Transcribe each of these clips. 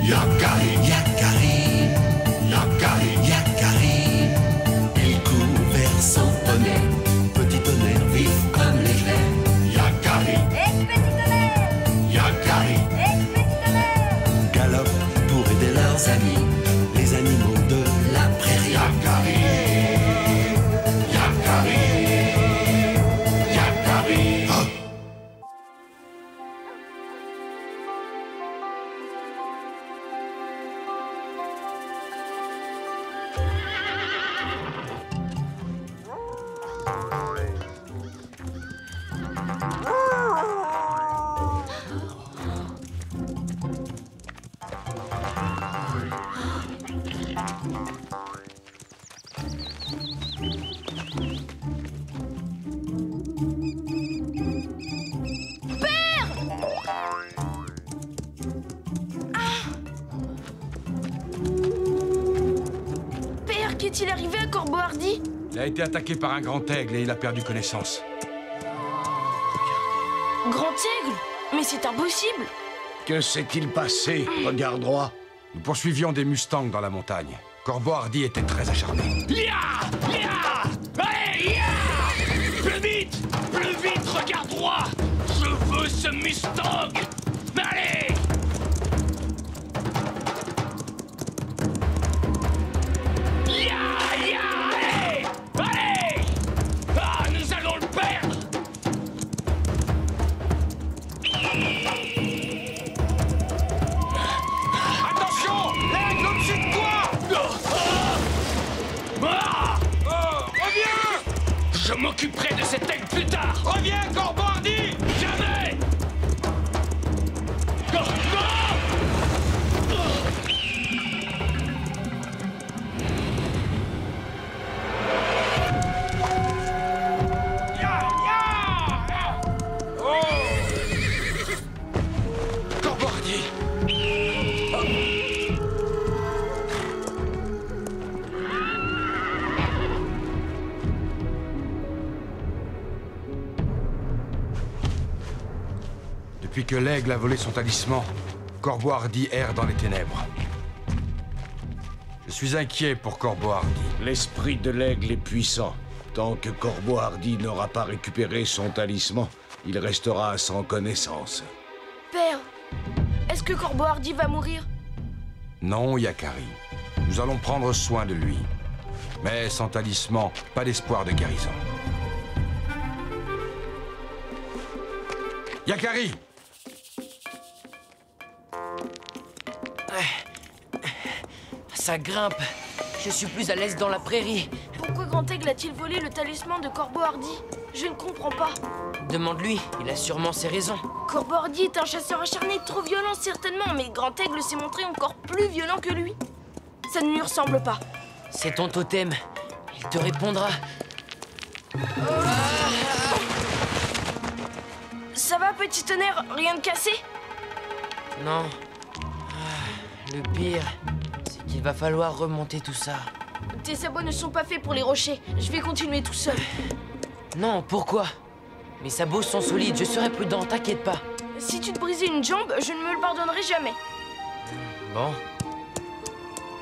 Yakari, Yakari, Yakari, Yakari. Il court vers son poney, petit tonnerre vif comme l'éclair. Yakari, Petit tonnerre, Yakari, petit tonnerre. galope pour aider leurs amis, les animaux de la prairie. Yakari, Yakari, Yakari. Oh. Père, qu'est-il arrivé à Corbeau Hardy? Il a été attaqué par un grand aigle et il a perdu connaissance. Grand aigle? Mais c'est impossible! Que s'est-il passé? Regarde droit. Nous poursuivions des mustangs dans la montagne. Corbeau Hardy était très acharné. Lia! Lia! Allez, Lia! Plus vite, regarde droit! Je veux ce Mustang! Allez! Lia! Lia! Allez! Allez! Ah, nous allons le perdre! Attention! L'aigle au-dessus de toi! Ah! Oh, reviens! Je m'occuperai de cet aigle plus tard! Reviens, Corbeau Hardy! Jamais! Oh, non! Corbeau Hardy! Depuis que l'aigle a volé son talisman, Corbeau Hardy erre dans les ténèbres. Je suis inquiet pour Corbeau Hardy. L'esprit de l'aigle est puissant. Tant que Corbeau Hardy n'aura pas récupéré son talisman, il restera sans connaissance. Père, est-ce que Corbeau Hardy va mourir? Non, Yakari. Nous allons prendre soin de lui. Mais sans talisman, pas d'espoir de guérison. Yakari! Ça grimpe. Je suis plus à l'aise dans la prairie. Pourquoi Grand Aigle a-t-il volé le talisman de Corbeau Hardy? Je ne comprends pas. Demande-lui, il a sûrement ses raisons. Corbeau Hardy est un chasseur acharné, trop violent certainement, mais Grand Aigle s'est montré encore plus violent que lui. Ça ne lui ressemble pas. C'est ton totem. Il te répondra. Ça va, petit tonnerre? Rien de cassé? Non. Le pire, c'est qu'il va falloir remonter tout ça. Tes sabots ne sont pas faits pour les rochers. Je vais continuer tout seul. Non, pourquoi? Mes sabots sont solides, je serai prudent, t'inquiète pas. Si tu te brisais une jambe, je ne me le pardonnerai jamais. Bon.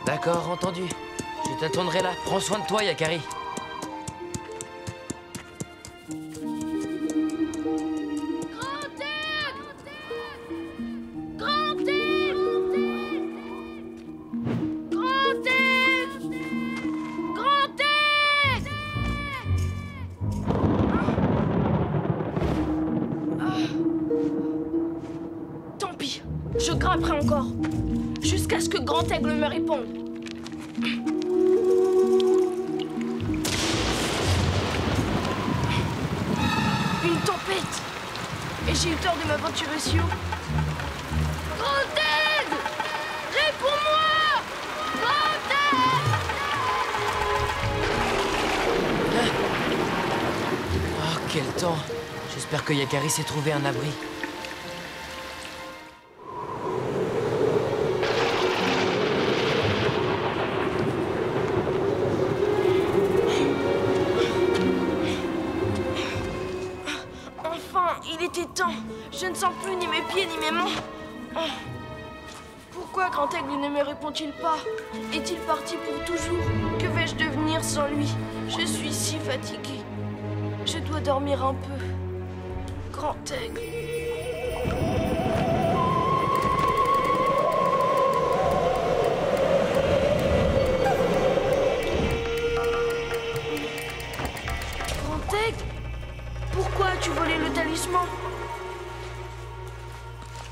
D'accord, entendu. Je t'attendrai là. Prends soin de toi, Yakari. Tant pis, je grimperai encore. Jusqu'à ce que Grand Aigle me réponde. Une tempête. Et j'ai eu tort de m'aventurer si haut. Grand Aigle! Réponds-moi! Grand Aigle! Oh, quel temps. J'espère que Yakari s'est trouvé un abri. Enfin, il était temps. Je ne sens plus ni mes pieds ni mes mains. Oh. Pourquoi Grand Aigle ne me répond-il pas? Est-il parti pour toujours? Que vais-je devenir sans lui? Je suis si fatiguée. Je dois dormir un peu. Grand Aigle. Grand Aigle? Pourquoi as-tu volé le talisman?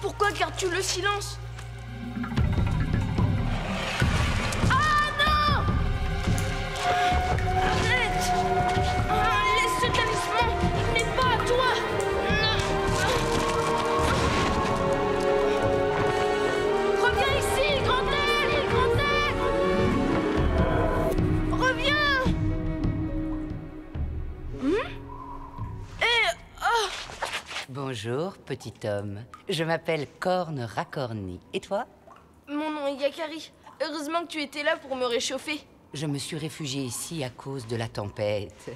Pourquoi gardes-tu le silence? Ah non! Arrête! Laisse ce talisman! Il n'est pas à toi! Non! Reviens ici, Grand Aigle! Grand Aigle! Reviens! Bonjour, petit homme. Je m'appelle Corne Racorni. Et toi? Mon nom est Yakari. Heureusement que tu étais là pour me réchauffer. Je me suis réfugiée ici à cause de la tempête.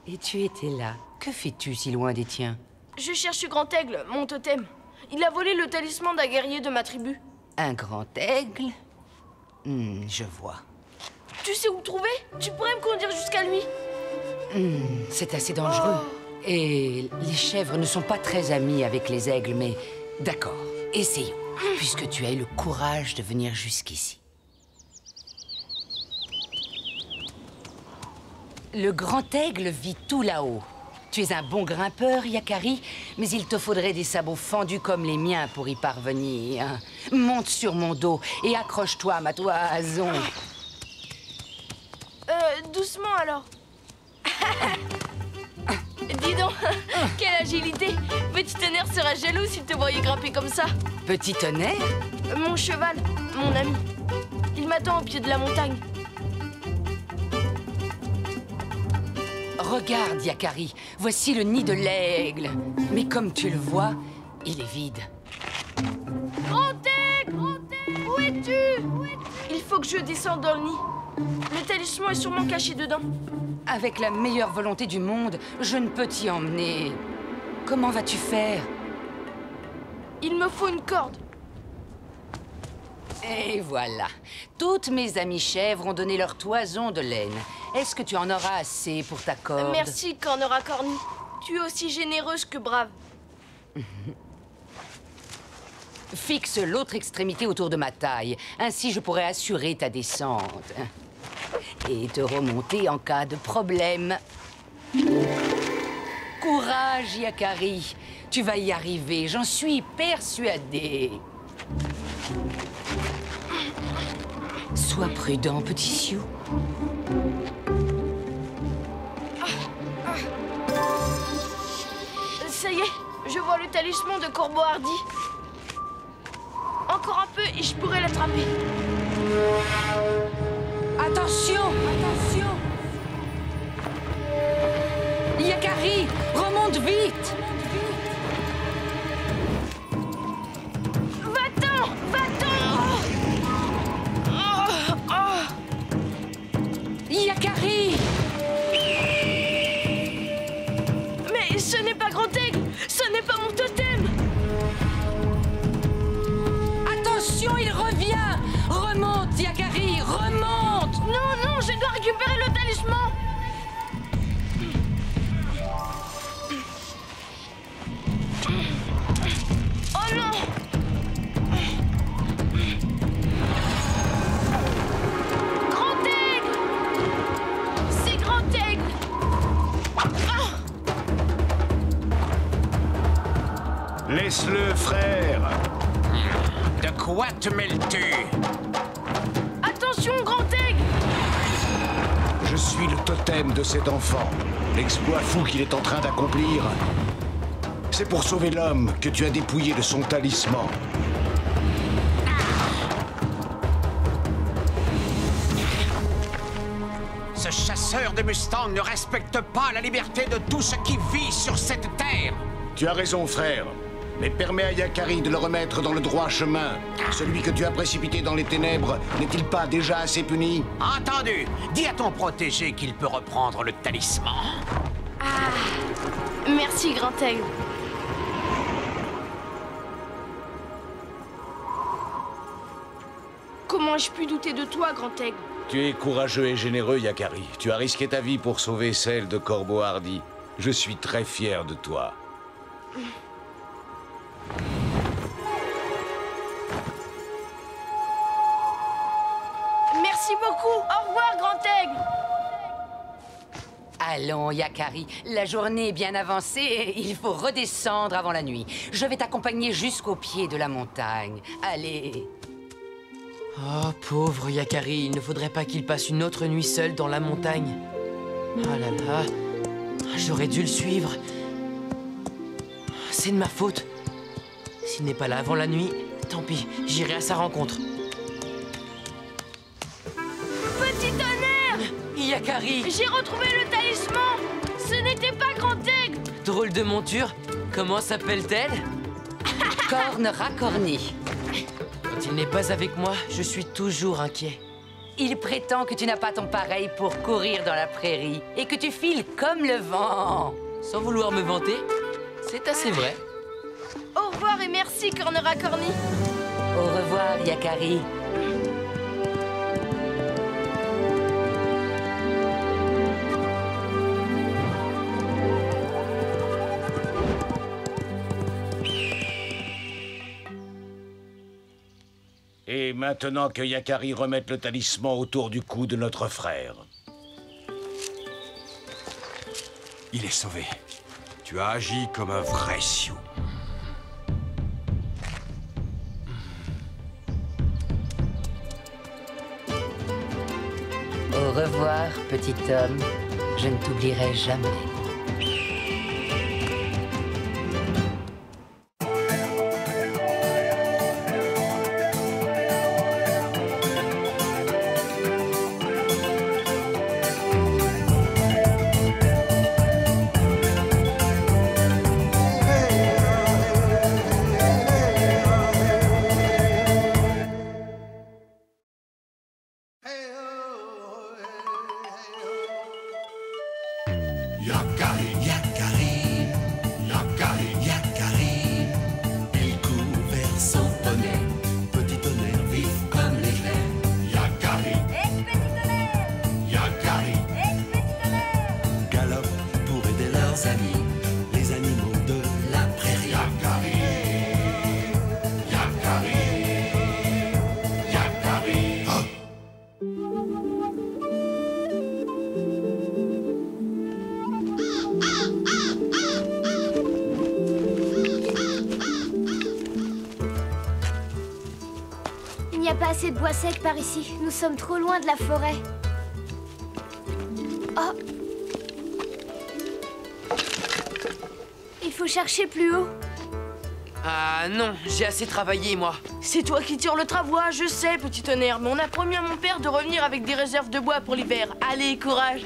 Et tu étais là. Que fais-tu si loin des tiens? Je cherche Grand Aigle, mon totem. Il a volé le talisman d'un guerrier de ma tribu. Un grand aigle? Je vois. Tu sais où le trouver? Tu pourrais me conduire jusqu'à lui? C'est assez dangereux. Et les chèvres ne sont pas très amies avec les aigles, mais d'accord, essayons, puisque tu as eu le courage de venir jusqu'ici. Le grand aigle vit tout là-haut. Tu es un bon grimpeur, Yakari, mais il te faudrait des sabots fendus comme les miens pour y parvenir. Monte sur mon dos et accroche-toi, ma toison. Doucement alors. Dis donc, quelle agilité! Petit tonnerre serait jaloux s'il te voyait grimper comme ça. Petit tonnerre? Mon cheval, mon ami. Il m'attend au pied de la montagne. Regarde, Yakari, voici le nid de l'aigle. Mais comme tu le vois, il est vide. Grand Aigle! Où es-tu? Il faut que je descende dans le nid. Le talisman est sûrement caché dedans. Avec la meilleure volonté du monde, je ne peux t'y emmener. Comment vas-tu faire? Il me faut une corde. Et voilà. Toutes mes amies chèvres ont donné leur toison de laine. Est-ce que tu en auras assez pour ta corde? Merci, Corne Racorni. Tu es aussi généreuse que brave. Fixe l'autre extrémité autour de ma taille. Ainsi, je pourrai assurer ta descente. Et te remonter en cas de problème. Courage, Yakari. Tu vas y arriver, j'en suis persuadée. Sois prudent, petit Sioux. Ça y est, je vois le talisman de Corbeau Hardy. Encore un peu et je pourrais l'attraper. Attention! Attention! Yakari, remonte vite! Va-t'en! Va-t'en! Yakari! Mais ce n'est pas Grand Aigle! Ce n'est pas mon totem! Attention, il revient! Remonte, Yakari, remonte! Non, non, je dois récupérer le talisman! Oh non! Grand Aigle! C'est Grand Aigle! Laisse-le, frère. De quoi te mêles-tu? Attention, Grand Aigle! Je suis le totem de cet enfant. L'exploit fou qu'il est en train d'accomplir. C'est pour sauver l'homme que tu as dépouillé de son talisman. Ce chasseur de Mustang ne respecte pas la liberté de tout ce qui vit sur cette terre. Tu as raison, frère. Mais permets à Yakari de le remettre dans le droit chemin. Celui que tu as précipité dans les ténèbres n'est-il pas déjà assez puni? Entendu. Dis à ton protégé qu'il peut reprendre le talisman. Merci, Grand Aigle. Comment ai-je pu douter de toi, Grand Aigle? Tu es courageux et généreux, Yakari. Tu as risqué ta vie pour sauver celle de Corbeau Hardy. Je suis très fier de toi. Merci beaucoup. Au revoir, Grand Aigle. Allons, Yakari, la journée est bien avancée. Il faut redescendre avant la nuit. Je vais t'accompagner jusqu'au pied de la montagne. Allez. Oh, pauvre Yakari, il ne faudrait pas qu'il passe une autre nuit seul dans la montagne. Oh là là, j'aurais dû le suivre. C'est de ma faute. S'il n'est pas là avant la nuit, tant pis, j'irai à sa rencontre. Petit tonnerre! Yakari! J'ai retrouvé le talisman! Ce n'était pas Grand Aigle! Drôle de monture, comment s'appelle-t-elle? Corne racornie. Quand il n'est pas avec moi, je suis toujours inquiet. Il prétend que tu n'as pas ton pareil pour courir dans la prairie et que tu files comme le vent. Sans vouloir me vanter, c'est assez vrai. Au revoir et merci, Corne racornie. Au revoir, Yakari. Et maintenant que Yakari remette le talisman autour du cou de notre frère. Il est sauvé. Tu as agi comme un vrai Sioux. Au revoir, petit homme. Je ne t'oublierai jamais. Yakari, Yakari, Yakari, Yakari. Il court vers son poney, petit tonnerre vif comme l'éclair. Yakari, Yakari, galope pour aider leurs amis, les animaux de la prairie. Yakari, Yakari, Yakari. Oh. Il n'y a pas assez de bois sec par ici. Nous sommes trop loin de la forêt. Oh! Il faut chercher plus haut. Ah non, j'ai assez travaillé, moi. C'est toi qui tires le travois, je sais, petit tonnerre, mais on a promis à mon père de revenir avec des réserves de bois pour l'hiver. Allez, courage!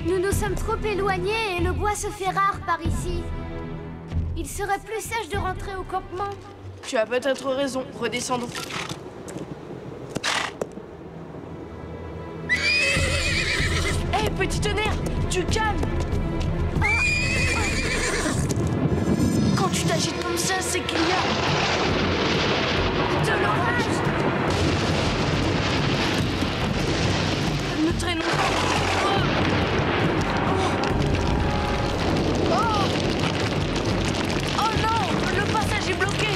Nous nous sommes trop éloignés et le bois se fait rare par ici. Il serait plus sage de rentrer au campement. Tu as peut-être raison, redescendons. Hé, petit tonnerre, tu calmes! Quand tu t'agites comme ça, c'est qu'il y a de l'orage! Ne traînons pas! Oh non, le passage est bloqué!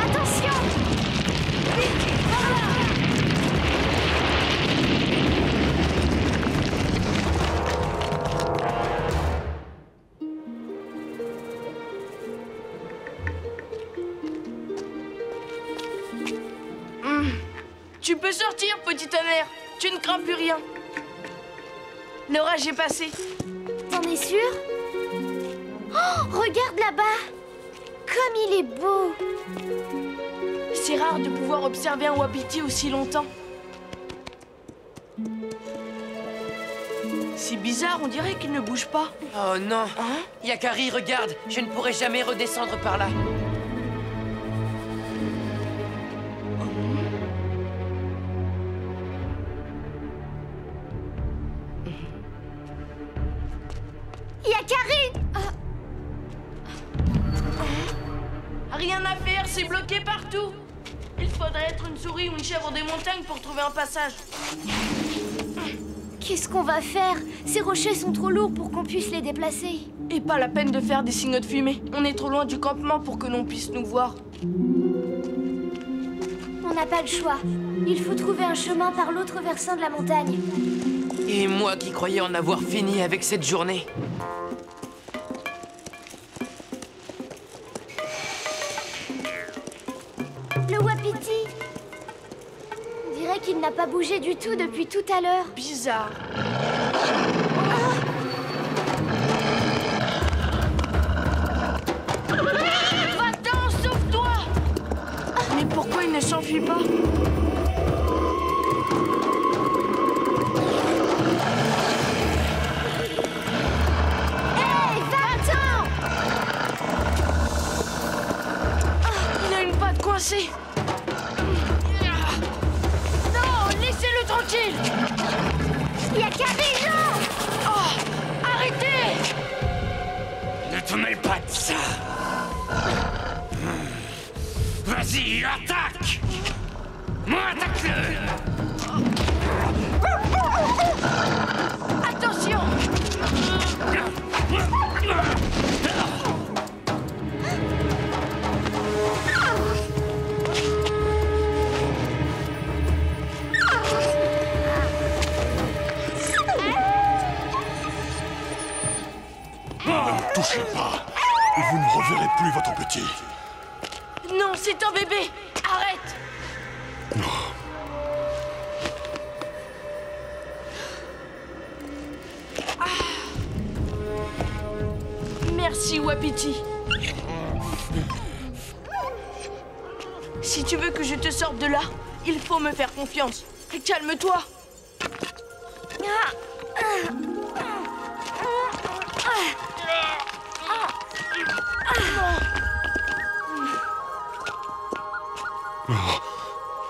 Attention! Vite, par là! Tu peux sortir, petit tonnerre. Tu ne crains plus rien. L'orage est passé. T'en es sûr? Oh, regarde là-bas! Comme il est beau! C'est rare de pouvoir observer un wapiti aussi longtemps. C'est bizarre, on dirait qu'il ne bouge pas. Oh non. Hein? Yakari, regarde, je ne pourrai jamais redescendre par là. Yakari! Rien à faire, c'est bloqué partout. Il faudrait être une souris ou une chèvre des montagnes pour trouver un passage. Qu'est-ce qu'on va faire? Ces rochers sont trop lourds pour qu'on puisse les déplacer. Et pas la peine de faire des signaux de fumée. On est trop loin du campement pour que l'on puisse nous voir. On n'a pas le choix. Il faut trouver un chemin par l'autre versant de la montagne. Et moi qui croyais en avoir fini avec cette journée. Le wapiti! On dirait qu'il n'a pas bougé du tout depuis tout à l'heure. Bizarre. Va-t'en, sauve-toi! Mais pourquoi il ne s'enfuit pas? Hé, va-t'en! Il a une patte coincée. Non, laissez-le tranquille. Yakari, non! Oh, arrêtez! Ne te mêle pas de ça. Vas-y, attaque. Moi, attaque-le. Attention! Touchez pas, et vous ne reverrez plus votre petit. Non, c'est un bébé. Arrête! Merci, Wapiti. Si tu veux que je te sorte de là, il faut me faire confiance. Calme-toi.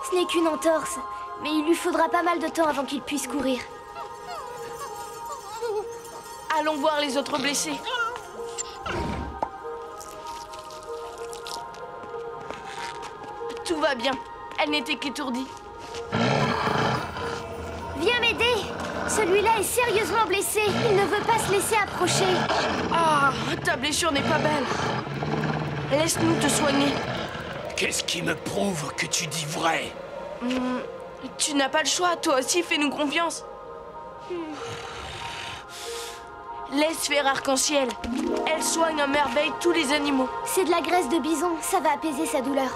Ce n'est qu'une entorse, mais il lui faudra pas mal de temps avant qu'il puisse courir. Allons voir les autres blessés. Tout va bien. Elle n'était qu'étourdie. Viens m'aider! Celui-là est sérieusement blessé. Il ne veut pas se laisser approcher. Ah, ta blessure n'est pas belle. Laisse-nous te soigner. Qu'est-ce qui me prouve que tu dis vrai? Tu n'as pas le choix. Toi aussi, fais-nous confiance. Laisse faire Arc-en-Ciel. Elle soigne à merveille tous les animaux. C'est de la graisse de bison. Ça va apaiser sa douleur.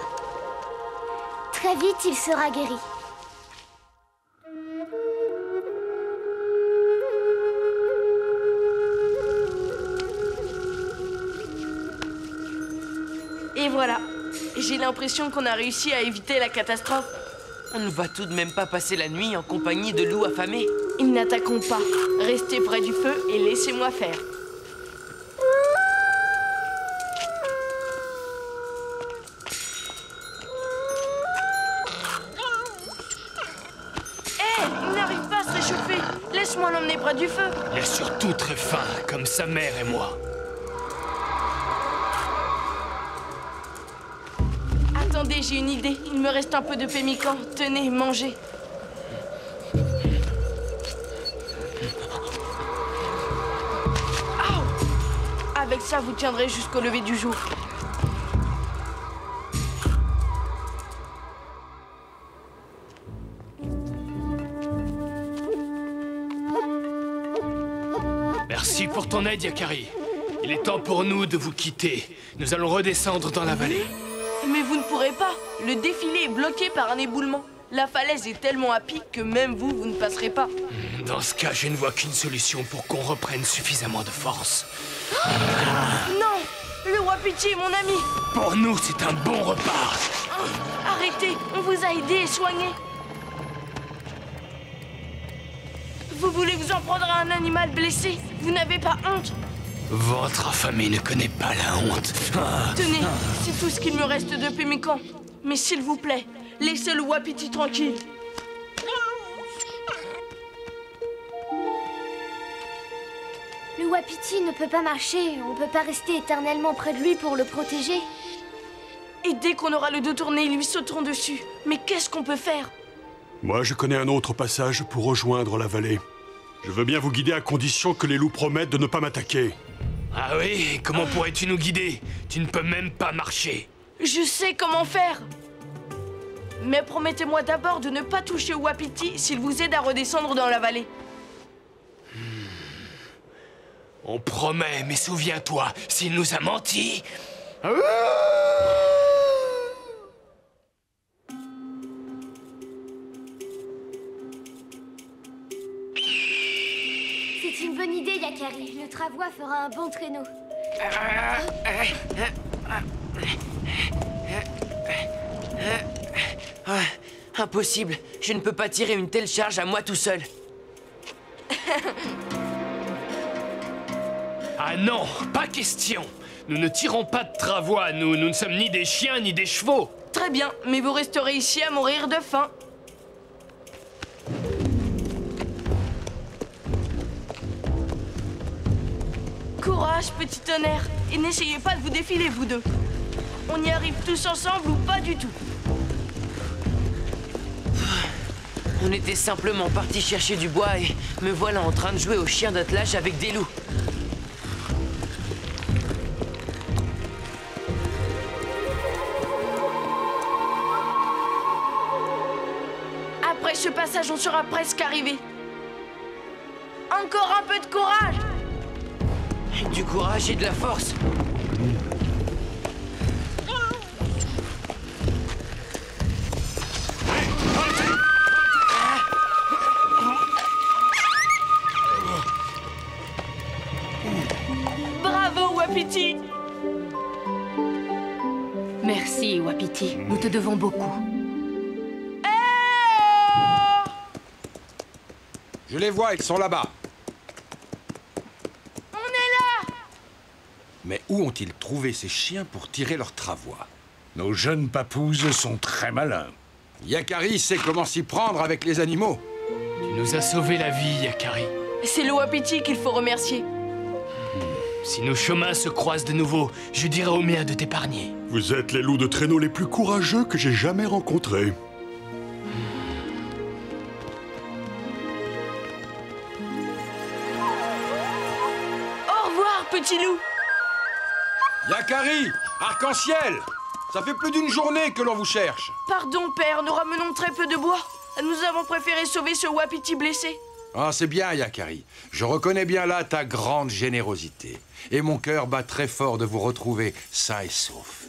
Très vite, il sera guéri. Et voilà. J'ai l'impression qu'on a réussi à éviter la catastrophe. On ne va tout de même pas passer la nuit en compagnie de loups affamés. Ils n'attaqueront pas. Restez près du feu et laissez-moi faire. Hé, il n'arrive pas à se réchauffer. Laisse-moi l'emmener près du feu. Il est surtout très fin, comme sa mère et moi. Attendez, j'ai une idée. Il me reste un peu de pémican. Tenez, mangez. Aouh! Avec ça, vous tiendrez jusqu'au lever du jour. Merci pour ton aide, Yakari. Il est temps pour nous de vous quitter. Nous allons redescendre dans la vallée. Mais vous ne pourrez pas. Le défilé est bloqué par un éboulement. La falaise est tellement à pic que même vous, vous ne passerez pas. Dans ce cas, je ne vois qu'une solution pour qu'on reprenne suffisamment de force. Non! Le Wapiti est mon ami! Pour nous, c'est un bon repas. Arrêtez! On vous a aidé et soigné. Vous voulez vous en prendre à un animal blessé? Vous n'avez pas honte? Votre affamé ne connaît pas la honte. Tenez, c'est tout ce qu'il me reste de pémican. Mais s'il vous plaît, laissez le Wapiti tranquille. Le Wapiti ne peut pas marcher. On peut pas rester éternellement près de lui pour le protéger. Et dès qu'on aura le dos tourné, ils lui sauteront dessus. Mais qu'est-ce qu'on peut faire? Moi, je connais un autre passage pour rejoindre la vallée. Je veux bien vous guider à condition que les loups promettent de ne pas m'attaquer. Ah oui? Et comment pourrais-tu nous guider? Tu ne peux même pas marcher. Je sais comment faire. Mais promettez-moi d'abord de ne pas toucher au Wapiti s'il vous aide à redescendre dans la vallée. On promet, mais souviens-toi, s'il nous a menti... C'est une bonne idée, Yakari. Le travois fera un bon traîneau. Impossible. Je ne peux pas tirer une telle charge à moi tout seul. Ah non, pas question. Nous ne tirons pas de travois, nous ne sommes ni des chiens ni des chevaux. Très bien, mais vous resterez ici à mourir de faim. Courage, petit tonnerre, et n'essayez pas de vous défiler, vous deux. On y arrive tous ensemble ou pas du tout. On était simplement partis chercher du bois et me voilà en train de jouer au chien d'attelage avec des loups. Après ce passage, on sera presque arrivé. Encore un peu de courage! Du courage et de la force. Bravo, Wapiti! Merci, Wapiti. Nous te devons beaucoup. Je les vois, ils sont là-bas. On est là! Mais où ont-ils trouvé ces chiens pour tirer leurs travois? Nos jeunes papouses sont très malins. Yakari sait comment s'y prendre avec les animaux. Tu nous as sauvé la vie, Yakari. C'est le Wapiti qu'il faut remercier. Si nos chemins se croisent de nouveau, je dirai au mien de t'épargner. Vous êtes les loups de traîneau les plus courageux que j'ai jamais rencontrés. Au revoir, petit loup! Yakari, arc-en-ciel! Ça fait plus d'une journée que l'on vous cherche. Pardon, père, nous ramenons très peu de bois. Nous avons préféré sauver ce Wapiti blessé. Ah, c'est bien, Yakari. Je reconnais bien là ta grande générosité. Et mon cœur bat très fort de vous retrouver sain et sauf.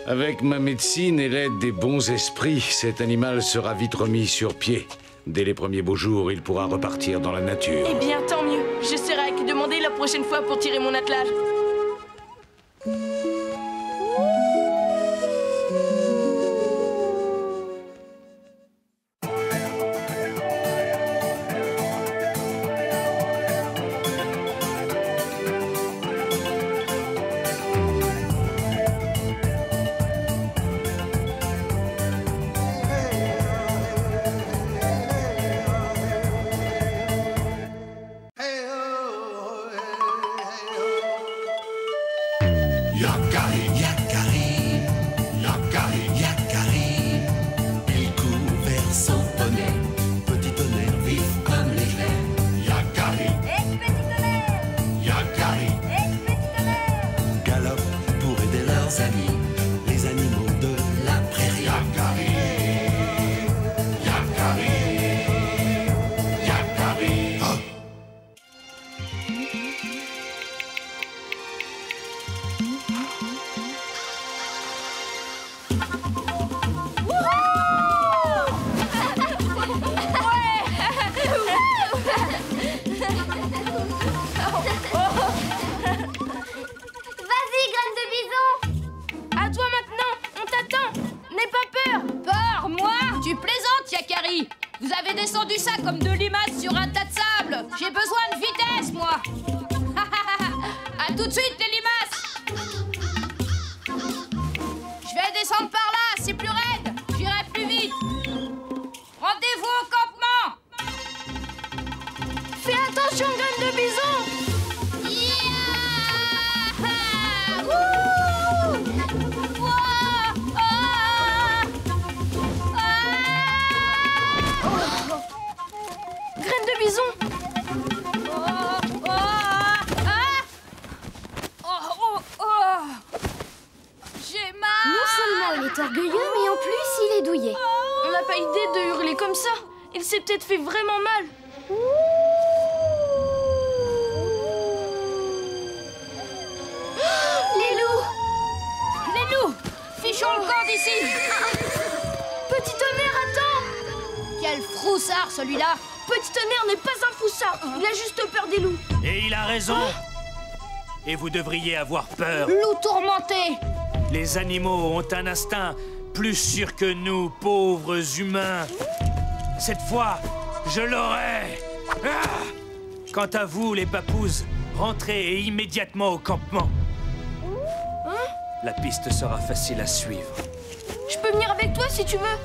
Avec ma médecine et l'aide des bons esprits, cet animal sera vite remis sur pied. Dès les premiers beaux jours, il pourra repartir dans la nature. Eh bien, tant mieux. Je serai à qui demander la prochaine fois pour tirer mon attelage. Yakari, Yakari, Yakari, Yakari. Il court vers son poney, petit tonnerre vif comme l'éclair. Yakari, Yakari, galope pour aider leurs amis, les animaux de la prairie. Yakari, Yakari, Yakari. Oh. Yakari. Vous avez descendu ça comme de limaces sur un tas de sable. J'ai besoin de vitesse, moi. À tout de suite, les limaces. Je vais descendre par là, c'est plus raide. J'irai plus vite. Rendez-vous au campement. Fais attention, graine de bison. Graine de bison. J'ai mal. Non seulement il est orgueilleux, mais en plus il est douillet. On n'a pas idée de hurler comme ça. Il s'est peut-être fait vraiment mal. Les loups! Les loups, fichons le camp d'ici. Petit tonnerre, attends. Quel froussard, celui-là. Petit tonnerre n'est pas un foussard. Il a juste peur des loups. Et il a raison. Et vous devriez avoir peur. Loup tourmenté. Les animaux ont un instinct plus sûr que nous, pauvres humains. Cette fois, je l'aurai. Ah! Quant à vous, les papouses, rentrez et immédiatement au campement. La piste sera facile à suivre. Je peux venir avec toi si tu veux.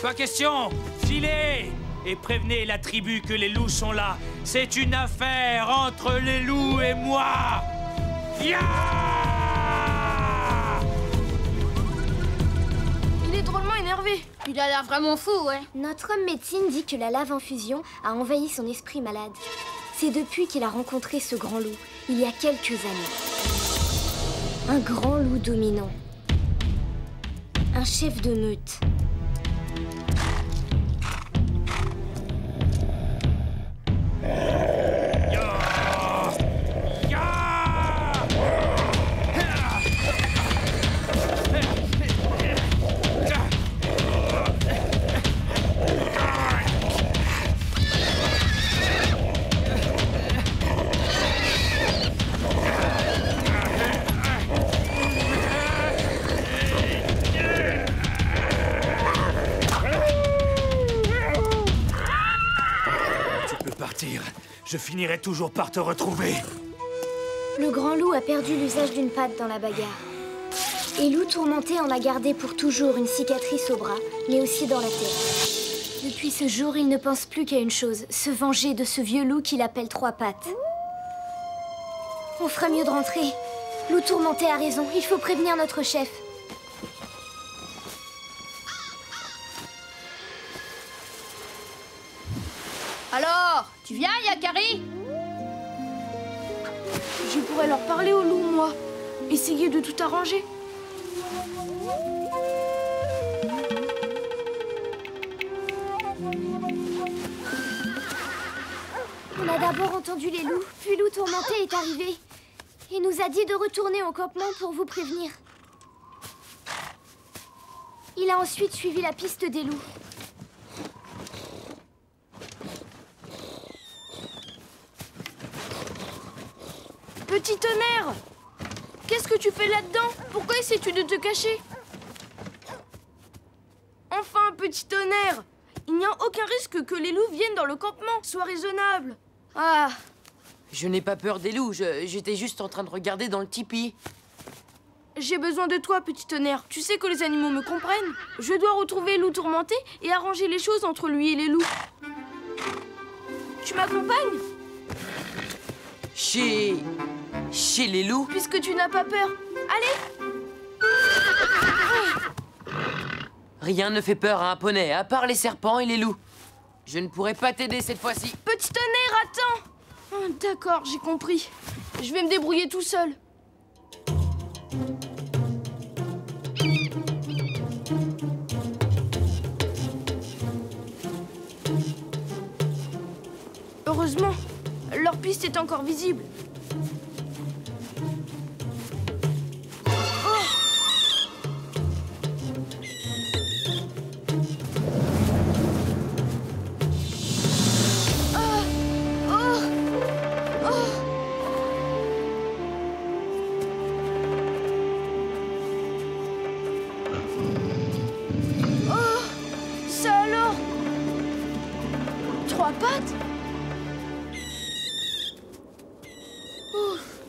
Pas question. Filez et prévenez la tribu que les loups sont là. C'est une affaire entre les loups et moi. Ya! Il est drôlement énervé. Il a l'air vraiment fou, ouais. Notre homme médecine dit que la lave en fusion a envahi son esprit malade. C'est depuis qu'il a rencontré ce grand loup, il y a quelques années. Un grand loup dominant. Un chef de meute. Je finirai toujours par te retrouver. Le grand loup a perdu l'usage d'une patte dans la bagarre. Et Loup Tourmenté en a gardé pour toujours une cicatrice au bras, mais aussi dans la tête. Depuis ce jour, il ne pense plus qu'à une chose, se venger de ce vieux loup qu'il appelle Trois Pattes. On fera mieux de rentrer. Loup Tourmenté a raison, il faut prévenir notre chef. Alors, tu viens, Yakari? Je pourrais leur parler aux loups, moi. Essayer de tout arranger. On a d'abord entendu les loups, puis Loup Tourmenté est arrivé. Il nous a dit de retourner au campement pour vous prévenir. Il a ensuite suivi la piste des loups. Petit tonnerre! Qu'est-ce que tu fais là-dedans? Pourquoi essaies-tu de te cacher? Enfin, petit tonnerre! Il n'y a aucun risque que les loups viennent dans le campement. Sois raisonnable. Ah! Je n'ai pas peur des loups, j'étais juste en train de regarder dans le tipi. J'ai besoin de toi, petit tonnerre. Tu sais que les animaux me comprennent. Je dois retrouver Loup Tourmenté et arranger les choses entre lui et les loups. Tu m'accompagnes? Chez les loups? Puisque tu n'as pas peur. Allez! Rien ne fait peur à un poney, à part les serpents et les loups. Je ne pourrai pas t'aider cette fois-ci. Petit tonnerre, attends! Oh, d'accord, j'ai compris. Je vais me débrouiller tout seul. Heureusement, leur piste est encore visible. Trois pattes? Ouf.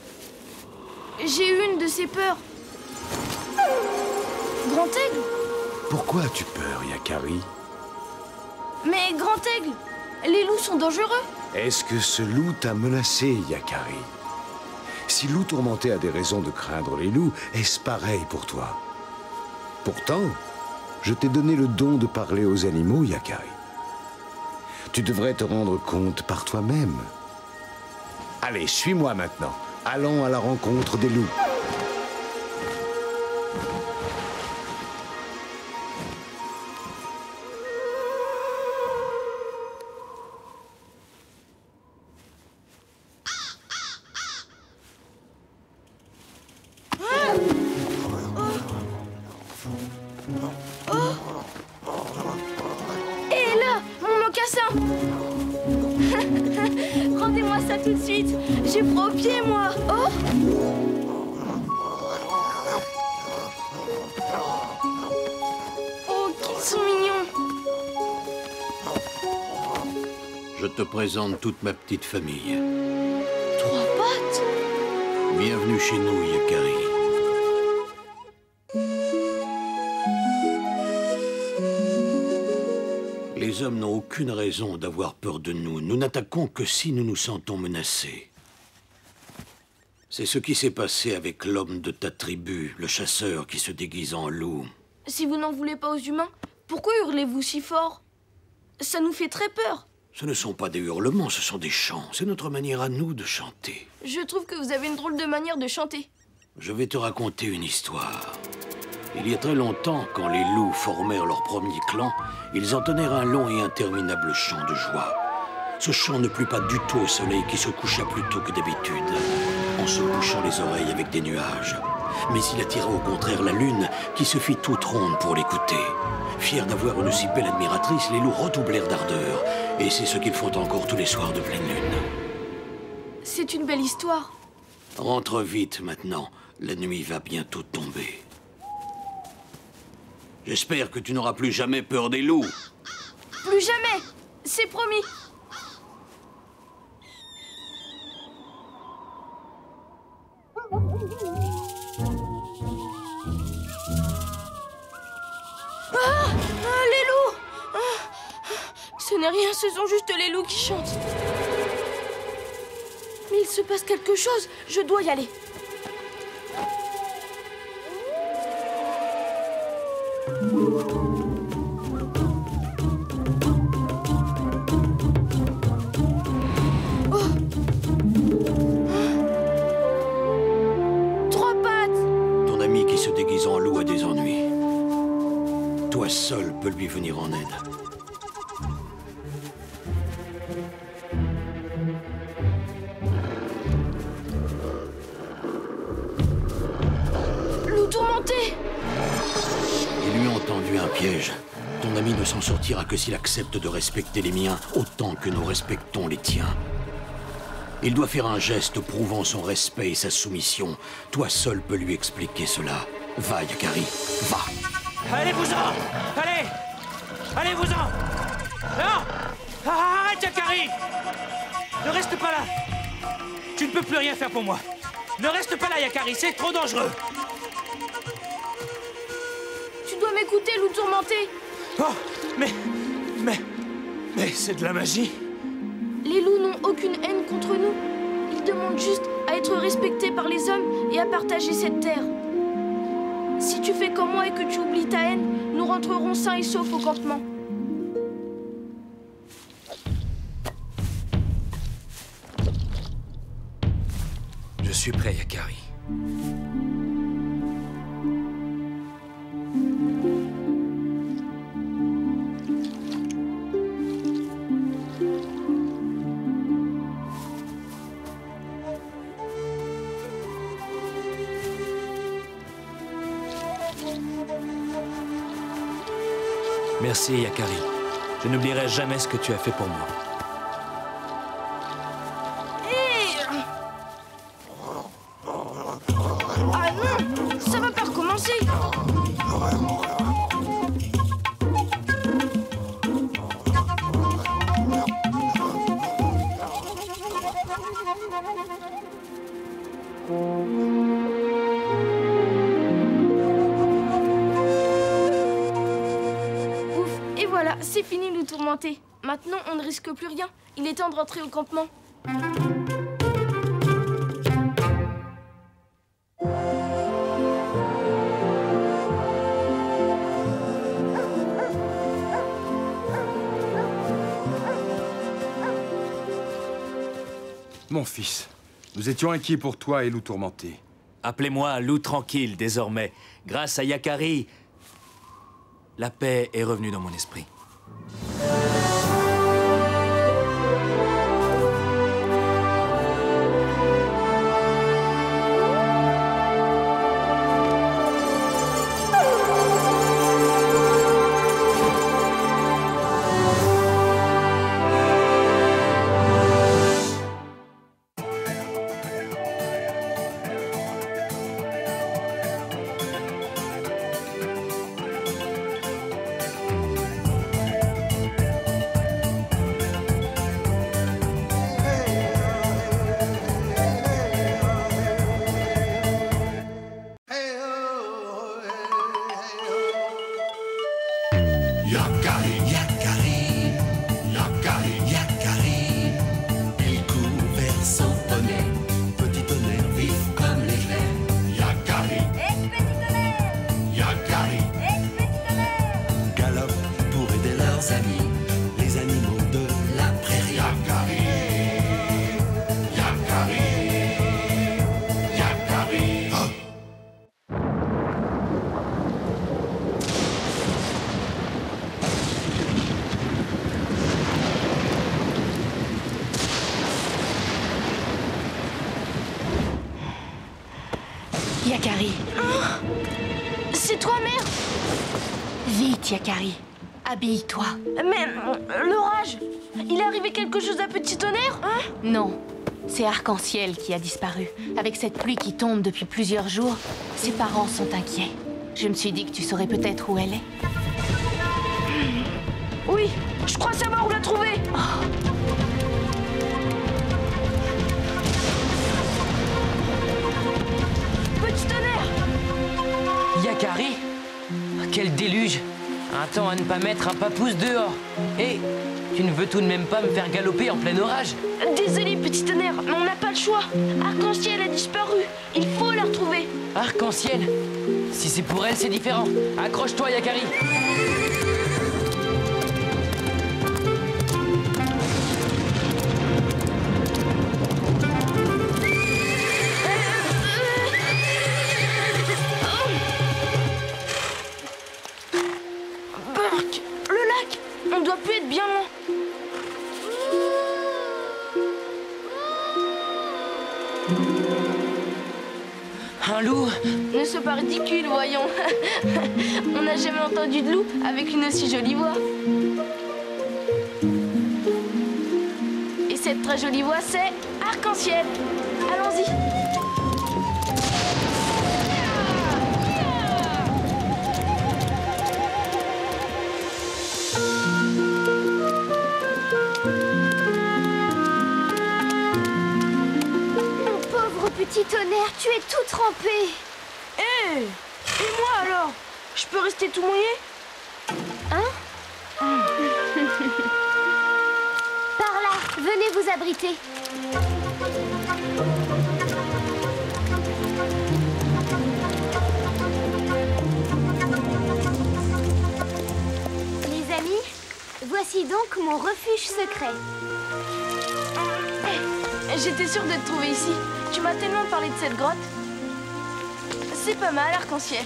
J'ai eu une de ces peurs. Grand Aigle? Pourquoi as-tu peur, Yakari? Mais Grand Aigle, les loups sont dangereux. Est-ce que ce loup t'a menacé, Yakari? Si Loup Tourmenté a des raisons de craindre les loups, est-ce pareil pour toi? Pourtant, je t'ai donné le don de parler aux animaux, Yakari. Tu devrais te rendre compte par toi-même. Allez, suis-moi maintenant. Allons à la rencontre des loups. Rendez-moi ça tout de suite. J'ai froid aux pieds, moi. Oh! Oh, qu'ils sont mignons. Je te présente toute ma petite famille. Trois pattes? Bienvenue chez nous, Yakari. Les hommes n'ont aucune raison d'avoir peur de nous. Nous n'attaquons que si nous nous sentons menacés. C'est ce qui s'est passé avec l'homme de ta tribu, le chasseur qui se déguise en loup. Si vous n'en voulez pas aux humains, pourquoi hurlez-vous si fort? Ça nous fait très peur. Ce ne sont pas des hurlements, ce sont des chants. C'est notre manière à nous de chanter. Je trouve que vous avez une drôle de manière de chanter. Je vais te raconter une histoire. Il y a très longtemps, quand les loups formèrent leur premier clan, ils entonnèrent un long et interminable chant de joie. Ce chant ne plut pas du tout au soleil qui se coucha plus tôt que d'habitude, en se bouchant les oreilles avec des nuages. Mais il attira au contraire la lune, qui se fit toute ronde pour l'écouter. Fiers d'avoir une si belle admiratrice, les loups redoublèrent d'ardeur, et c'est ce qu'ils font encore tous les soirs de pleine lune. C'est une belle histoire. Rentre vite maintenant, la nuit va bientôt tomber. J'espère que tu n'auras plus jamais peur des loups. Plus jamais, c'est promis. Les loups! Ce n'est rien, ce sont juste les loups qui chantent. Mais il se passe quelque chose, je dois y aller. Trois pattes! Ton ami qui se déguise en loup a des ennuis. Toi seul peux lui venir en aide. Loup tourmenté! Ils lui ont tendu un piège. Ton ami ne s'en sortira que s'il accepte de respecter les miens autant que nous respectons les tiens. Il doit faire un geste prouvant son respect et sa soumission. Toi seul peux lui expliquer cela. Va, Yakari, va! Allez-vous-en! Allez! Allez-vous-en! Non! Arrête, Yakari! Ne reste pas là! Tu ne peux plus rien faire pour moi. Ne reste pas là, Yakari, c'est trop dangereux. Tu dois m'écouter, loup tourmenté. Oh, mais c'est de la magie. Les loups n'ont aucune haine contre nous. Ils demandent juste à être respectés par les hommes et à partager cette terre. Si tu fais comme moi et que tu oublies ta haine, nous rentrerons sains et saufs au campement. Je suis prêt, Yakari. Merci, Yakari. Je n'oublierai jamais ce que tu as fait pour moi. Ah non, ça va pas recommencer. c'est fini, loup tourmenté. Maintenant, on ne risque plus rien. Il est temps de rentrer au campement. Mon fils, nous étions inquiets pour toi et loup tourmenté. Appelez-moi loup tranquille désormais. Grâce à Yakari, la paix est revenue dans mon esprit. Yakari, Yakari, Yakari, Yakari. Il court vers son poney, petit tonnerre vif comme l'éclair. Yakari, petit tonnerre, Yakari, petit tonnerre. Galope pour aider leurs amis, les animaux de la prairie. Yakari, Yakari, Yakari. Oh. Yakari. C'est toi, mère? Vite, Yakari. Habille-toi. Mais l'orage, il est arrivé quelque chose à Petit Tonnerre, hein? Non, c'est Arc-en-Ciel qui a disparu. Avec cette pluie qui tombe depuis plusieurs jours, ses parents sont inquiets. Je me suis dit que tu saurais peut-être où elle est. Oui, je crois savoir où la trouver. Oh. Petit Tonnerre! Yakari? Quel déluge! Un temps à ne pas mettre un papouze dehors. Et tu ne veux tout de même pas me faire galoper en plein orage? Désolé, Petit Tonnerre, mais on n'a pas le choix. Arc-en-Ciel a disparu. Il faut la retrouver. Arc-en-Ciel? Si c'est pour elle, c'est différent. Accroche-toi, Yakari. Burk, le lac, on doit plus être bien loin. Un loup? Ne sois pas ridicule, voyons. On n'a jamais entendu de loup avec une aussi jolie voix. Et cette très jolie voix, c'est Arc-en-Ciel. Allons-y. Mon pauvre Petit Tonnerre, tu es tout trempé. Hé! Et moi alors? Je peux rester tout mouillé? Hein? Par là, venez vous abriter. Les amis, voici donc mon refuge secret. J'étais sûre de te trouver ici. Tu m'as tellement parlé de cette grotte. C'est pas mal, Arc-en-Ciel.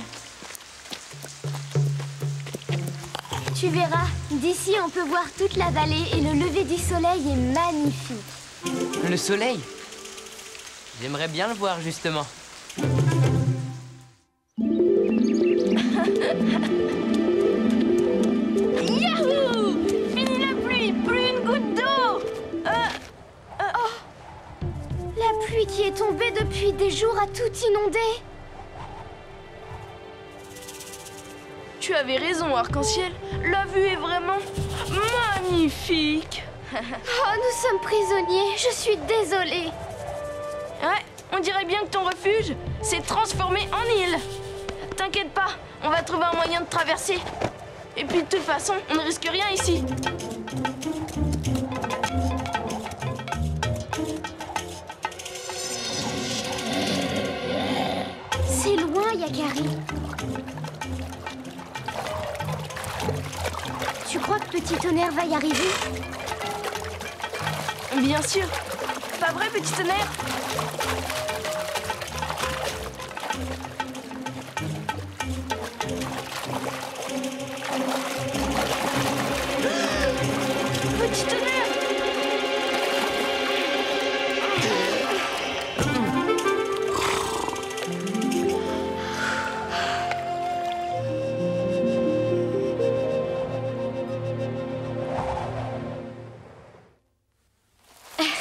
Tu verras, d'ici on peut voir toute la vallée et le lever du soleil est magnifique. Le soleil? J'aimerais bien le voir, justement. Yahoo! Fini la pluie, plus une goutte d'eau. Oh! La pluie qui est tombée depuis des jours a tout inondé. Tu avais raison, Arc-en-Ciel. La vue est vraiment magnifique. Oh, nous sommes prisonniers. Je suis désolée. Ouais, on dirait bien que ton refuge s'est transformé en île. T'inquiète pas, on va trouver un moyen de traverser. Et puis de toute façon, on ne risque rien ici. C'est loin, Yakari. Tu crois que Petit Tonnerre va y arriver? Bien sûr. Pas vrai, Petit Tonnerre? Petit Tonnerre!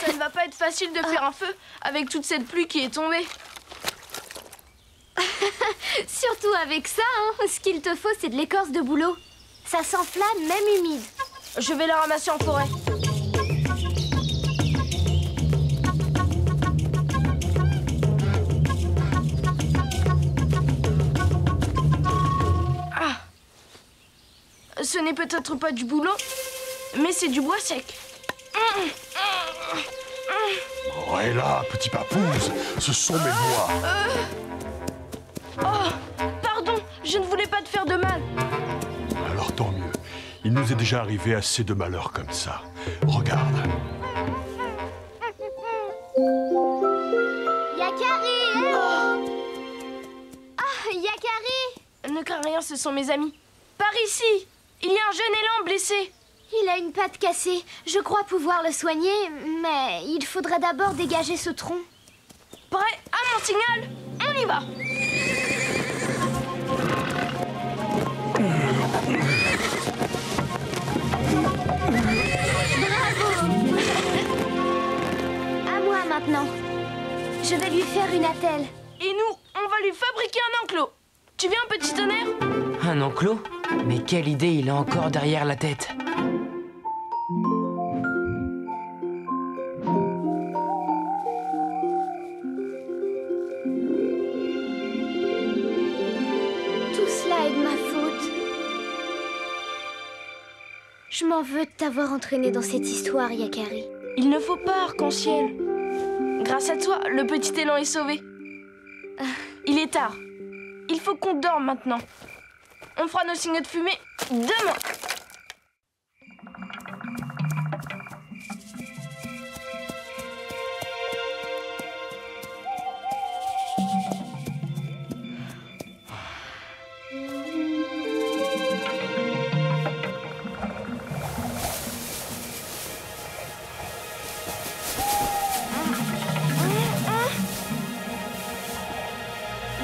Ça ne va pas être facile de faire un feu avec toute cette pluie qui est tombée. Surtout avec ça, hein. Ce qu'il te faut, c'est de l'écorce de bouleau. Ça s'enflamme, même humide. Je vais la ramasser en forêt. Ah. Ce n'est peut-être pas du bouleau, mais c'est du bois sec. Oh, et là, petit papouze, ce sont mes bois. Oh, pardon, je ne voulais pas te faire de mal. Alors tant mieux. Il nous est déjà arrivé assez de malheurs comme ça. Regarde. Yakari! Ah, Yakari! Ne crains rien, ce sont mes amis. Par ici, il y a un jeune élan blessé. Il a une patte cassée. Je crois pouvoir le soigner, mais il faudrait d'abord dégager ce tronc. Prêt à mon signal? On y va! Bravo! À moi maintenant. Je vais lui faire une attelle. Et nous, on va lui fabriquer un enclos. Tu viens, Petit Tonnerre? Un enclos? Mais quelle idée il a encore derrière la tête. Tout cela est de ma faute. Je m'en veux de t'avoir entraîné dans cette histoire, Yakari. Il ne faut pas, Arc-en-Ciel. Grâce à toi, le petit élan est sauvé. Il est tard. Il faut qu'on dorme maintenant. On fera nos signes de fumée demain.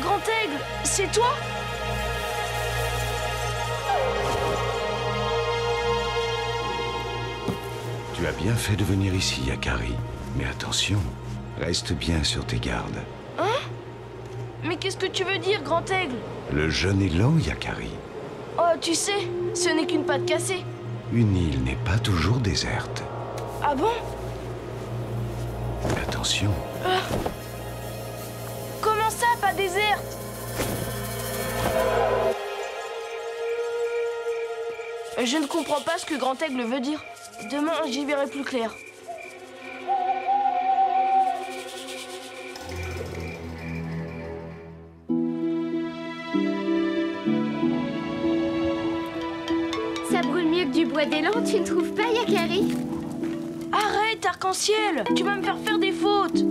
Grand Aigle, c'est toi? Tu as bien fait de venir ici, Yakari. Mais attention, reste bien sur tes gardes. Hein? Mais qu'est-ce que tu veux dire, Grand Aigle? Le jeune élan, Yakari. Oh, tu sais, ce n'est qu'une patte cassée. Une île n'est pas toujours déserte. Ah bon? Mais attention. Comment ça, pas déserte? Je ne comprends pas ce que Grand Aigle veut dire. Demain, j'y verrai plus clair. Ça brûle mieux que du bois d'élan, tu ne trouves pas, Yakari? Arrête, Arc-en-Ciel! Tu vas me faire faire des fautes!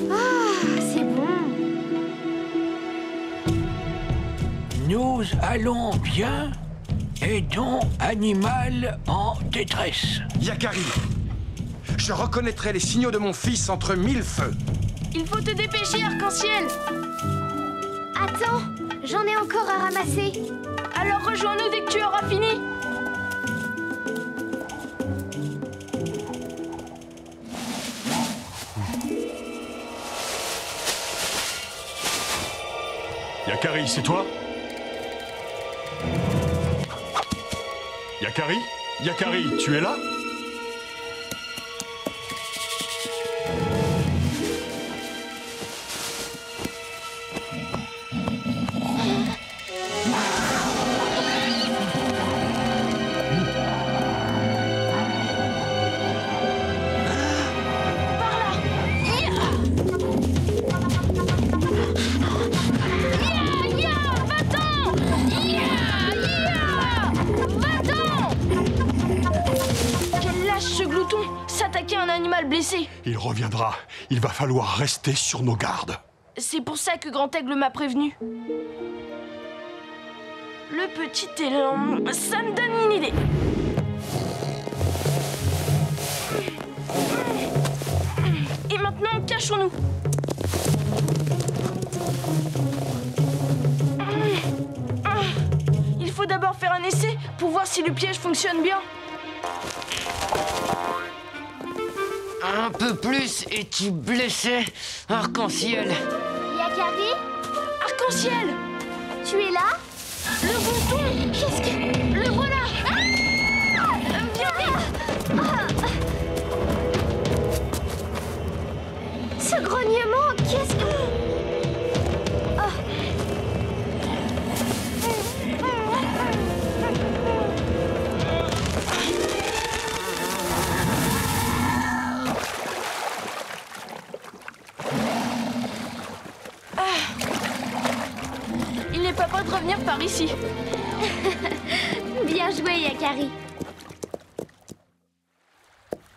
Ah, c'est bon. Nous allons bien. Aidons animal en détresse. Yakari, je reconnaîtrai les signaux de mon fils entre 1000 feux. Il faut te dépêcher, Arc-en-Ciel! Attends, j'en ai encore à ramasser. Alors rejoins-nous dès que tu auras fini. Yakari, c'est toi? Yakari? Yakari, tu es là? blessé. Il reviendra. Il va falloir rester sur nos gardes. C'est pour ça que Grand Aigle m'a prévenu. Le petit élan, ça me donne une idée. Et maintenant, cachons-nous. Il faut d'abord faire un essai pour voir si le piège fonctionne bien. Un peu plus et tu blessais Arc-en-ciel. Yakari? Arc-en-ciel! Tu es là? Le bouton! Qu'est-ce que... Le voilà! Viens vite! Ce grognement, qu'est-ce que... Il n'est pas prêt de revenir par ici. Bien joué, Yakari.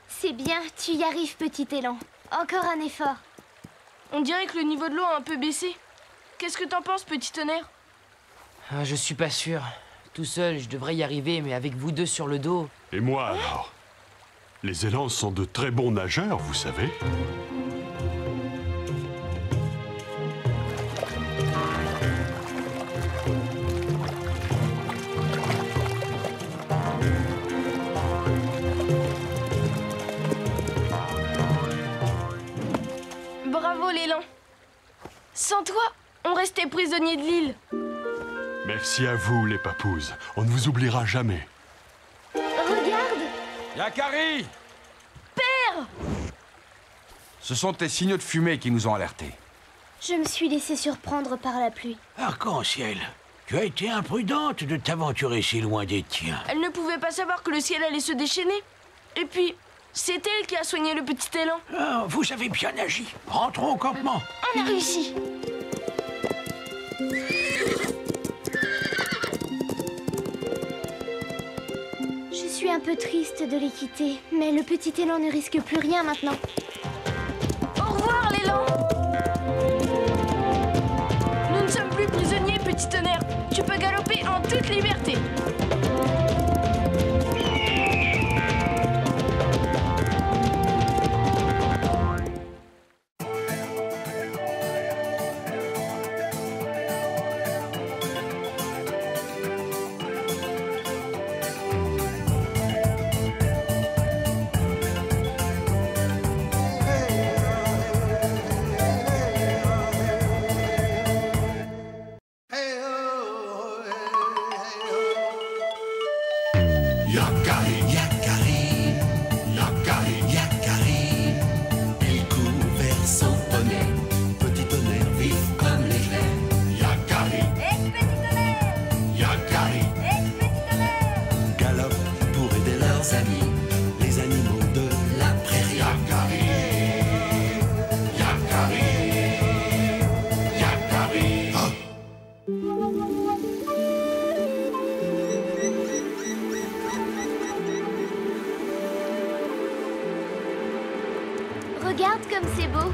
C'est bien, tu y arrives, petit élan. Encore un effort. On dirait que le niveau de l'eau a un peu baissé. Qu'est-ce que t'en penses, petit tonnerre? Je suis pas sûr. Tout seul, je devrais y arriver, mais avec vous deux sur le dos... Et moi, alors? Les élans sont de très bons nageurs, vous savez. Bravo, l'élan. Sans toi, on restait prisonniers de l'île. Merci à vous, les papouses. On ne vous oubliera jamais. Regarde! Yakari! Père! Ce sont tes signaux de fumée qui nous ont alertés. Je me suis laissé surprendre par la pluie. Arc-en-ciel, tu as été imprudente de t'aventurer si loin des tiens. Elle ne pouvait pas savoir que le ciel allait se déchaîner. Et puis, c'est elle qui a soigné le petit élan. Ah, vous avez bien agi. Rentrons au campement. On a réussi. Je suis un peu triste de les quitter, mais le petit élan ne risque plus rien maintenant. Au revoir, l'élan. Nous ne sommes plus prisonniers, petit tonnerre. Tu peux galoper en toute liberté. Yakari, Yakari, Yakari, Yakari. Il court vers son poney, petit tonnerre vif comme l'éclair. Yakari, Yakari, galope pour aider leurs amis, les animaux de la prairie. Yakari, Yakari, Yakari. Oh. Regarde comme c'est beau.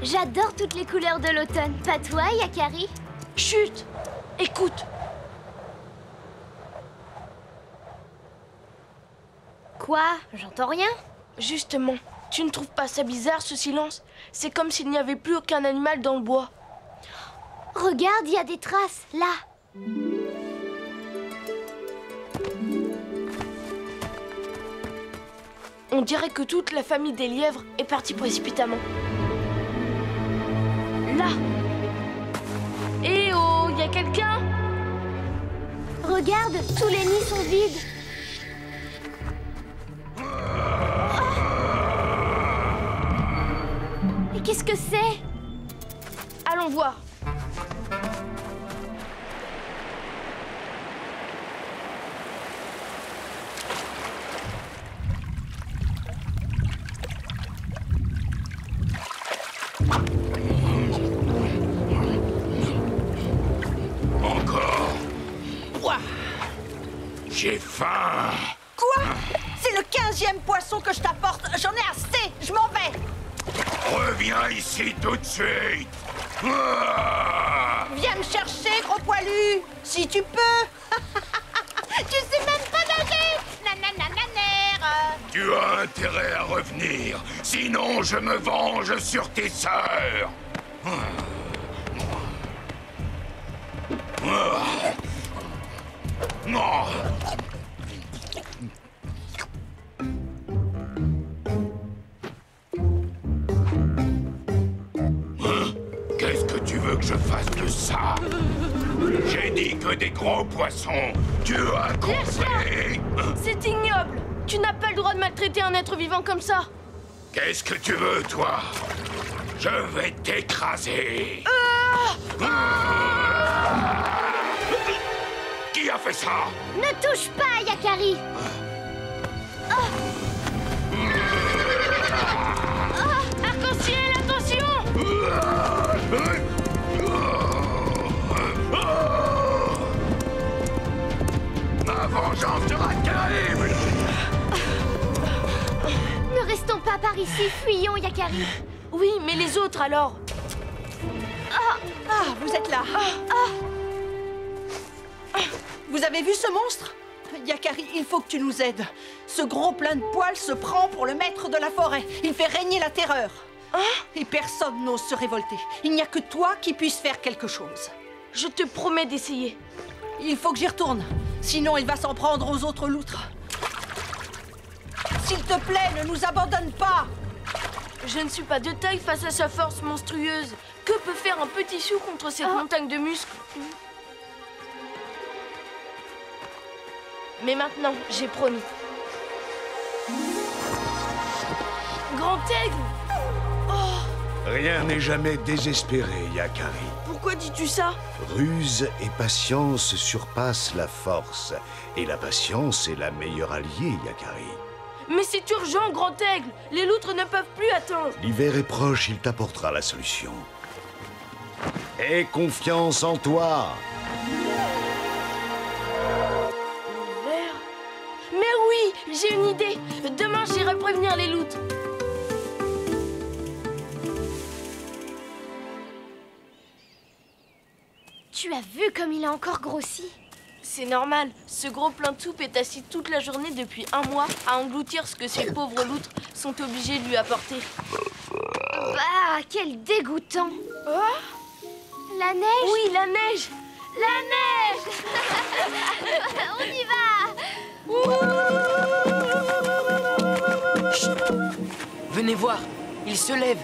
J'adore toutes les couleurs de l'automne. Pas toi, Yakari? Chut! Écoute! Quoi? J'entends rien. Justement, tu ne trouves pas ça bizarre, ce silence? C'est comme s'il n'y avait plus aucun animal dans le bois. Regarde, il y a des traces, là. On dirait que toute la famille des lièvres est partie précipitamment. Là! Eh oh, y a quelqu'un? Regarde, tous les nids sont vides. Mais qu'est-ce que c'est? Allons voir. Encore. J'ai faim. Quoi? C'est le cas 15e poisson que je t'apporte. J'en ai assez, je m'en vais. Reviens ici tout de suite. Ah! Viens me chercher, gros poilu, si tu peux. Tu sais même pas nager. Nananananer. Tu as intérêt à revenir, sinon je me venge sur tes sœurs. Non. Qu'est-ce que tu veux que je fasse de ça? J'ai dit que des gros poissons. Tu as compris? C'est ignoble. Tu n'as pas le droit de maltraiter un être vivant comme ça. Qu'est-ce que tu veux, toi? Je vais t'écraser. Qui a fait ça? Ne touche pas, Yakari. Arc-en-ciel, attention! Ma vengeance sera terrible. Ne restons pas par ici, fuyons, Yakari. Oui, mais les autres alors? Vous êtes là. Vous avez vu ce monstre? Yakari, il faut que tu nous aides. Ce gros plein de poils se prend pour le maître de la forêt. Il fait régner la terreur. Et personne n'ose se révolter. Il n'y a que toi qui puisse faire quelque chose. Je te promets d'essayer. Il faut que j'y retourne. Sinon, il va s'en prendre aux autres loutres. S'il te plaît, ne nous abandonne pas. Je ne suis pas de taille face à sa force monstrueuse. Que peut faire un petit chou contre cette montagne de muscles? Mais maintenant, j'ai promis. Grand aigle! Rien n'est jamais désespéré, Yakari. Pourquoi dis-tu ça? Ruse et patience surpassent la force. Et la patience est la meilleure alliée, Yakari. Mais c'est urgent, Grand aigle! Les loutres ne peuvent plus attendre. L'hiver est proche, il t'apportera la solution. Aie confiance en toi. Mais oui, j'ai une idée. Demain, j'irai prévenir les loutres. Tu as vu comme il a encore grossi? C'est normal. Ce gros plein de soupe est assis toute la journée depuis un mois à engloutir ce que ces pauvres loutres sont obligés de lui apporter. Bah, quel dégoûtant. La neige? Oui, la neige. La neige. On y va. Chut. Venez voir, il se lève.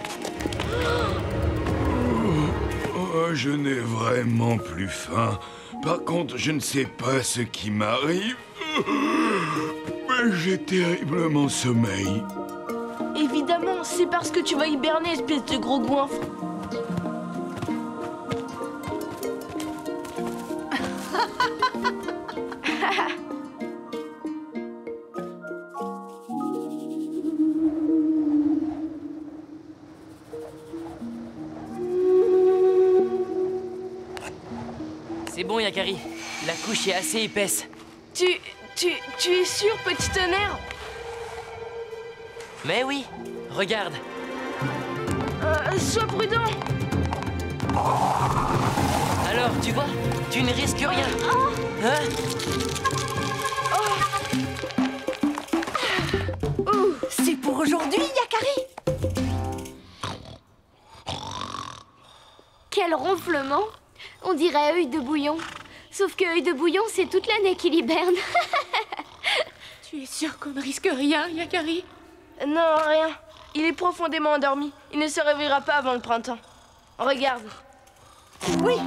Je n'ai vraiment plus faim. Par contre, je ne sais pas ce qui m'arrive. Mais j'ai terriblement sommeil. Évidemment, c'est parce que tu vas hiberner, espèce de gros goinfre. C'est bon, Yakari. La couche est assez épaisse. Tu es sûr, petit tonnerre? Mais oui, regarde. Sois prudent. Alors, tu vois, tu ne risques rien. Hein? C'est pour aujourd'hui, Yakari. Quel ronflement. On dirait œil de bouillon. Sauf que œil de bouillon, c'est toute l'année qu'il hiberne. Tu es sûr qu'on ne risque rien, Yakari? Non, rien. Il est profondément endormi. Il ne se réveillera pas avant le printemps. Regarde. Oui.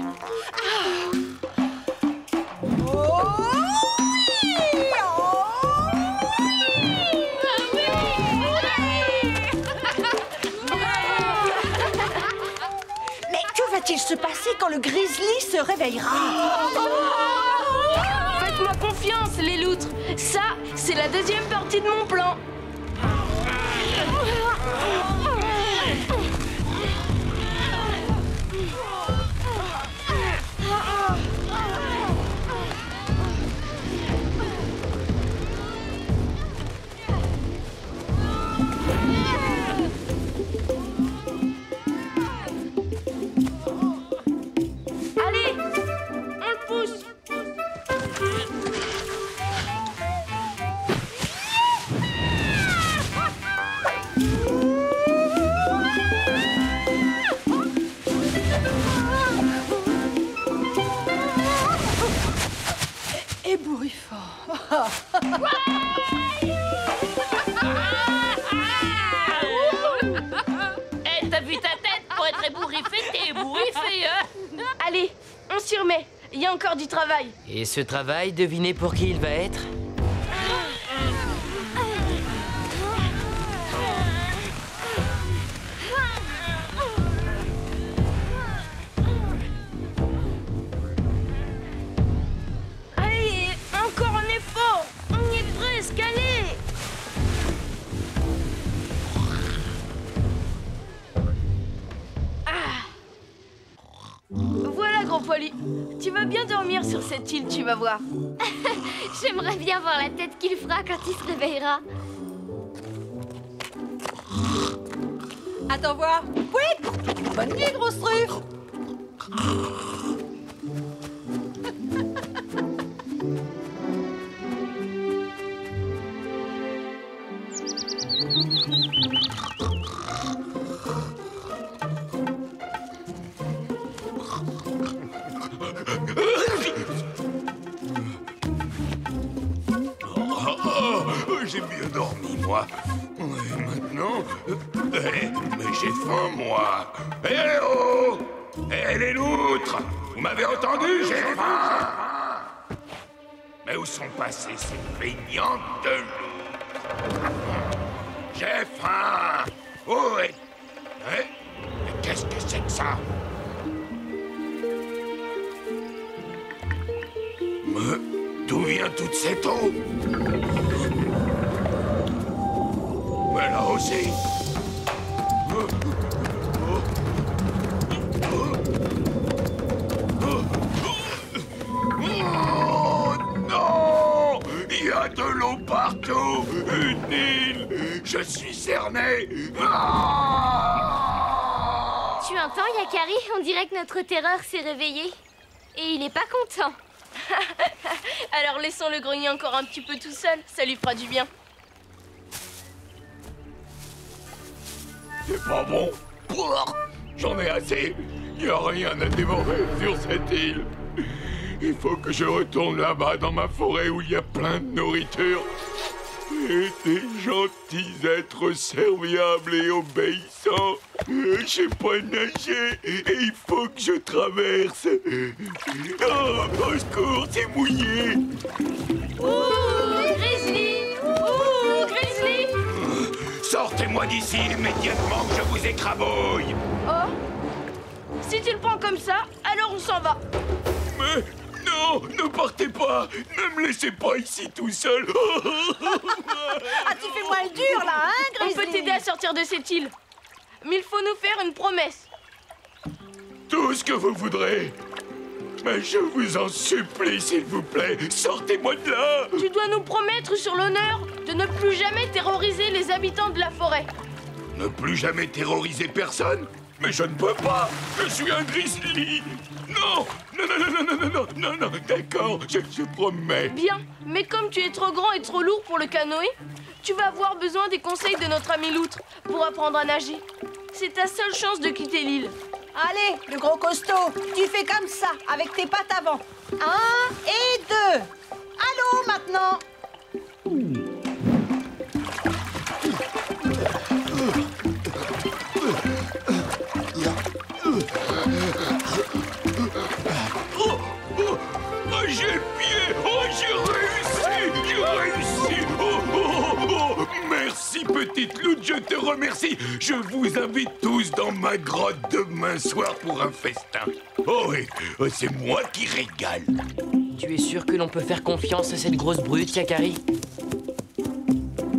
Mais que va-t-il se passer quand le grizzly se réveillera? Faites-moi confiance, les loutres. Ça, c'est la deuxième partie de mon plan. Eh, t'as vu ta tête? Pour être ébouriffé, t'es ébouriffé, hein? Allez, on s'y remet. Il y a encore du travail. Et ce travail, devinez pour qui il va être? Allez, encore un effort. On y est presque, allez. Voilà, Grand Poilu. Tu vas bien dormir sur cette île, tu vas voir. J'aimerais bien voir la tête qu'il fera quand il se réveillera. Attends voir. Oui. Bonne nuit, grosse truffe. J'ai bien dormi, moi. Et maintenant... mais j'ai faim, moi. Eh oh! Eh les loutres! Vous m'avez entendu? J'ai faim! Mais où sont passées ces feignantes de loutres? J'ai faim! Oh, et... mais qu'est-ce que c'est que ça? Mais d'où vient toute cette eau? Mais là aussi. Oh non! Il y a de l'eau partout! Une île! Je suis cerné! Tu entends, Yakari? On dirait que notre terreur s'est réveillée. Et il est pas content. Alors laissons-le grogner encore un petit peu tout seul, ça lui fera du bien. C'est pas bon. J'en ai assez. Il n'y a rien à dévorer sur cette île. Il faut que je retourne là-bas dans ma forêt où il y a plein de nourriture. Et des gentils êtres serviables et obéissants. Je sais pas nager et il faut que je traverse. Oh, au secours, c'est mouillé. Ouh, Grizzly! Ouh, Grizzly! Sortez-moi d'ici immédiatement que je vous écrabouille. Oh, si tu le prends comme ça, alors on s'en va. Mais non, ne partez pas. Ne me laissez pas ici tout seul. Ah, tu fais moins le dur, là, hein, Grizzly? On peut t'aider à sortir de cette île. Mais il faut nous faire une promesse. Tout ce que vous voudrez. Mais je vous en supplie, s'il vous plaît, sortez-moi de là. Tu dois nous promettre sur l'honneur de ne plus jamais terroriser les habitants de la forêt. Ne plus jamais terroriser personne? Mais je ne peux pas. Je suis un grizzly. Non, non, non, non, non, non, non, non, non, d'accord, je promets. Bien, mais comme tu es trop grand et trop lourd pour le canoë, tu vas avoir besoin des conseils de notre ami Loutre pour apprendre à nager. C'est ta seule chance de quitter l'île. Allez, le gros costaud, tu fais comme ça, avec tes pattes avant. 1 et 2. Allô, maintenant. J'ai le pied. Oh, j'ai réussi. J'ai réussi. Oh, merci, petite loutre, je te remercie. Je vous invite tous dans ma grotte demain soir pour un festin. Oh oui, c'est moi qui régale. Tu es sûr que l'on peut faire confiance à cette grosse brute, Yakari?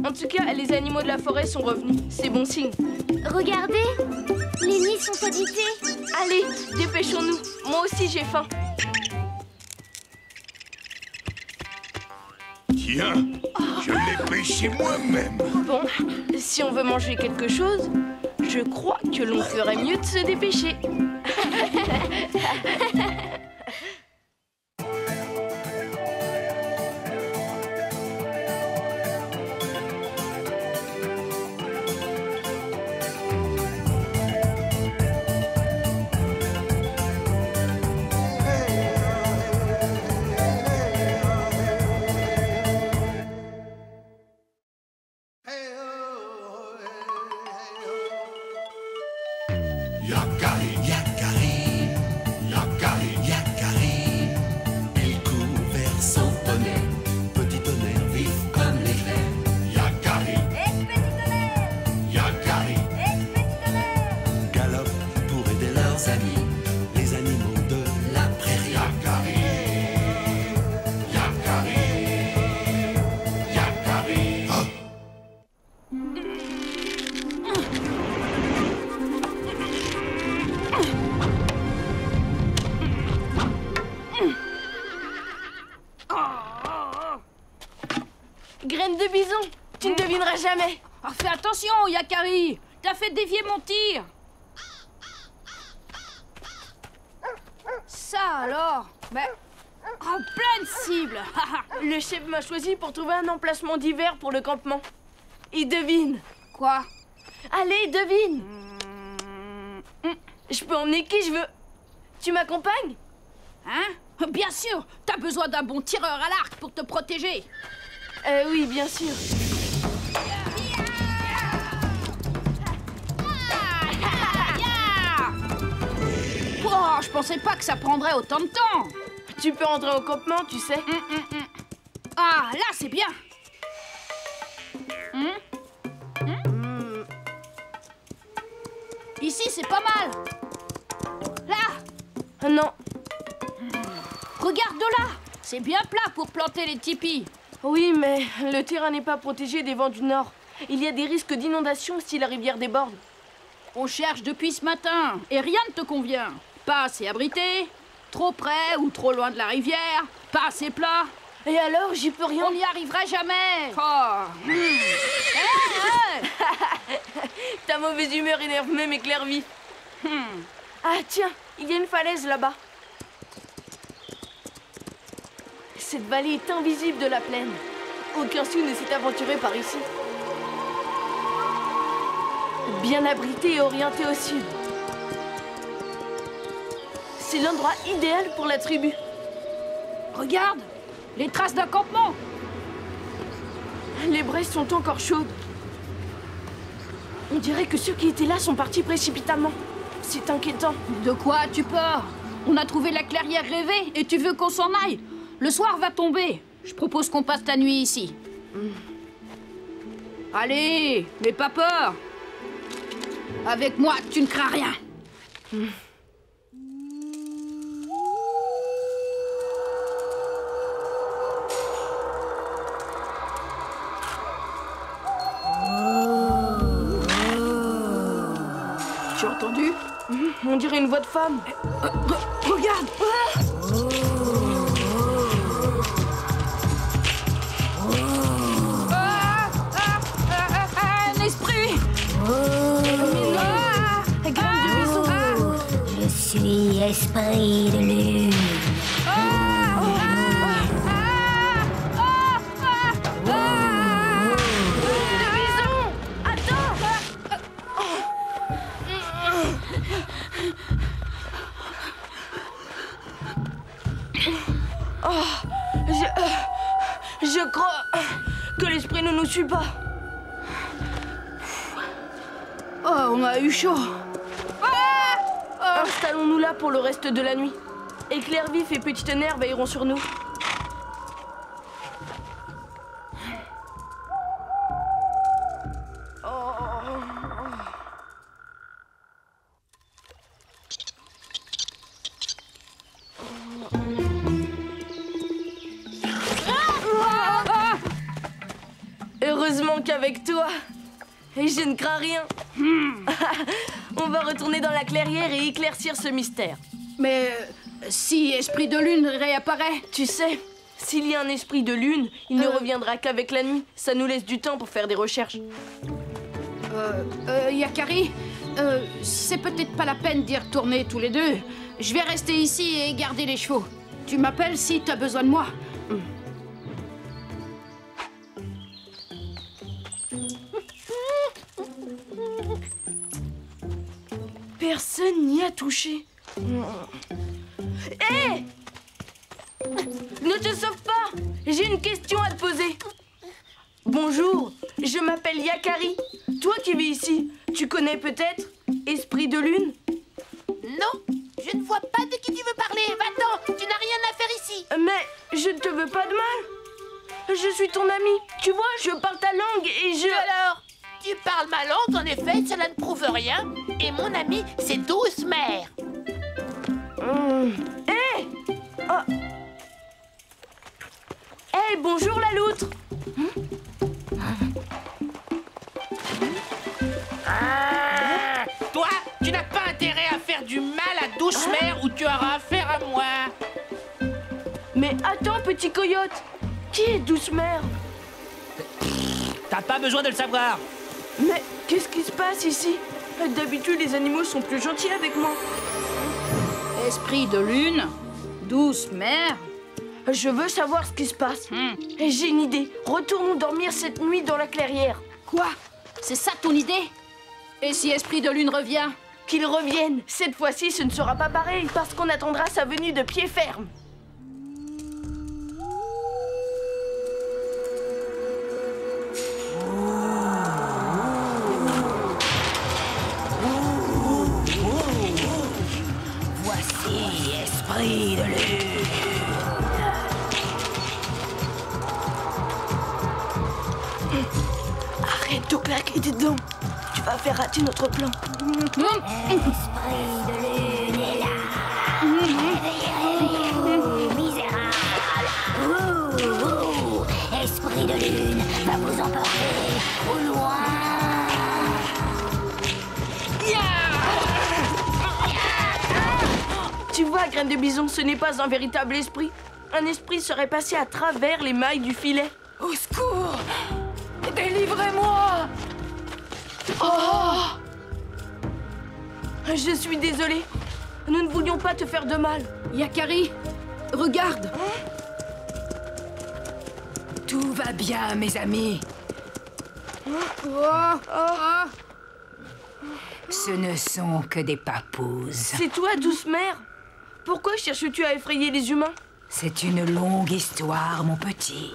En tout cas, les animaux de la forêt sont revenus. C'est bon signe. Regardez, les nids sont habités. Allez, dépêchons-nous. Moi aussi, j'ai faim. Tiens, je l'ai pêché moi-même. Bon, si on veut manger quelque chose, je crois que l'on ferait mieux de se dépêcher. Yakari, Yakari, Yakari. Il court vers son poney, petit tonnerre vif comme l'éclair. Yakari, petit tonnerre. Yakari, petit tonnerre. Galope pour aider leurs amis, les animaux de la prairie. Yakari, Yakari, Yakari. Oh. Graine de bison, tu ne devineras jamais. Oh, fais attention, Yakari. T'as fait dévier mon tir. Ça alors, mais en pleine cible. Le chef m'a choisi pour trouver un emplacement d'hiver pour le campement. Il devine. Quoi? Allez, devine. Je peux emmener qui je veux. Tu m'accompagnes? Hein? Bien sûr. T'as besoin d'un bon tireur à l'arc pour te protéger. Oui, bien sûr. Oh, je pensais pas que ça prendrait autant de temps. Tu peux entrer au campement, tu sais. Ah, là, c'est bien. Ici, c'est pas mal. Là. Non. Regarde de là. C'est bien plat pour planter les tipis. Oui, mais le terrain n'est pas protégé des vents du nord. Il y a des risques d'inondation si la rivière déborde. On cherche depuis ce matin et rien ne te convient. Pas assez abrité, trop près ou trop loin de la rivière, pas assez plat. Et alors, j'y peux rien. On n'y arrivera jamais. Ta mauvaise humeur énerve même éclair vif. Ah tiens, il y a une falaise là-bas. Cette vallée est invisible de la plaine. Aucun sou ne s'est aventuré par ici. Bien abrité et orienté au sud. C'est l'endroit idéal pour la tribu. Regarde, les traces d'un campement. Les braises sont encore chaudes. On dirait que ceux qui étaient là sont partis précipitamment. C'est inquiétant. De quoi as-tu peur? On a trouvé la clairière rêvée et tu veux qu'on s'en aille? Le soir va tomber. Je propose qu'on passe ta nuit ici. Allez, n'aie pas peur. Avec moi, tu ne crains rien. Tu as entendu? On dirait une voix de femme. Regarde! Un esprit! Je suis esprit de lune. Je crois que l'esprit ne nous suit pas. Oh, on a eu chaud. Installons-nous là pour le reste de la nuit. Éclair vif et Petite Nerf veilleront sur nous. Heureusement qu'avec toi, je ne crains rien. On va retourner dans la clairière et éclaircir ce mystère. Mais si Esprit de Lune réapparaît... Tu sais, s'il y a un esprit de lune, il ne reviendra qu'avec la nuit. Ça nous laisse du temps pour faire des recherches. Yakari, c'est peut-être pas la peine d'y retourner tous les deux. Je vais rester ici et garder les chevaux. Tu m'appelles si t'as besoin de moi. Personne n'y a touché. Hé! Ne te sauve pas! J'ai une question à te poser. Bonjour, je m'appelle Yakari. Toi qui vis ici, tu connais peut-être Esprit de Lune? Non, je ne vois pas de qui tu veux parler. Va-t'en, tu n'as rien à faire ici. Mais je ne te veux pas de mal. Je suis ton ami. Tu vois, je parle ta langue et je... Alors, tu parles ma langue, en effet, cela ne prouve rien. Et mon ami, c'est Douce-Mère. Hé Hé, bonjour la loutre. Toi, tu n'as pas intérêt à faire du mal à Douce-Mère ou tu auras affaire à moi. Mais attends, petit coyote. Qui est Douce-Mère? T'as pas besoin de le savoir. Mais qu'est-ce qui se passe ici? D'habitude, les animaux sont plus gentils avec moi. Esprit de lune, Douce-Mère. Je veux savoir ce qui se passe. Et j'ai une idée. Retournons dormir cette nuit dans la clairière. Quoi? C'est ça ton idée? Et si Esprit de lune revient? Qu'il revienne. Cette fois-ci, ce ne sera pas pareil, parce qu'on attendra sa venue de pied ferme. Voici Esprit de lune. Arrête de claquer des dents. Tu vas faire rater notre plan. Esprit de lune est là. Réveillez-vous, misérable. Esprit de lune va vous emporter au loin. Tu vois, Graine de Bison, ce n'est pas un véritable esprit. Un esprit serait passé à travers les mailles du filet. Au secours! Délivrez-moi! Oh! Je suis désolée. Nous ne voulions pas te faire de mal. Yakari, regarde! Tout va bien, mes amis. Ce ne sont que des papouses. C'est toi, Douce-Mère? Pourquoi cherches-tu à effrayer les humains? C'est une longue histoire, mon petit.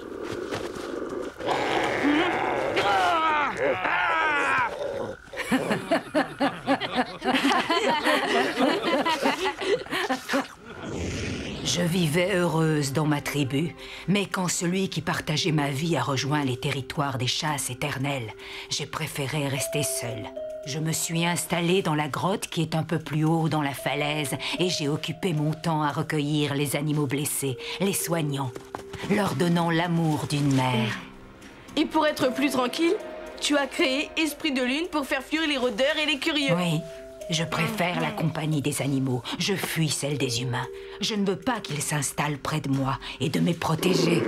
Je vivais heureuse dans ma tribu, mais quand celui qui partageait ma vie a rejoint les territoires des chasses éternelles, j'ai préféré rester seule. Je me suis installée dans la grotte qui est un peu plus haut dans la falaise et j'ai occupé mon temps à recueillir les animaux blessés, les soignant, leur donnant l'amour d'une mère. Et pour être plus tranquille, tu as créé Esprit de Lune pour faire fuir les rôdeurs et les curieux. Oui, je préfère la compagnie des animaux. Je fuis celle des humains. Je ne veux pas qu'ils s'installent près de moi et de mes protégés.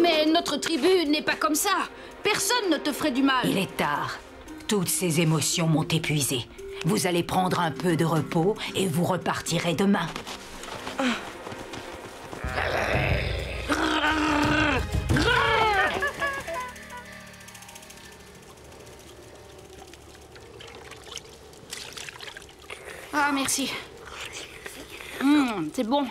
Mais notre tribu n'est pas comme ça. Personne ne te ferait du mal. Il est tard. Toutes ces émotions m'ont épuisé. Vous allez prendre un peu de repos et vous repartirez demain. Ah, merci. C'est bon.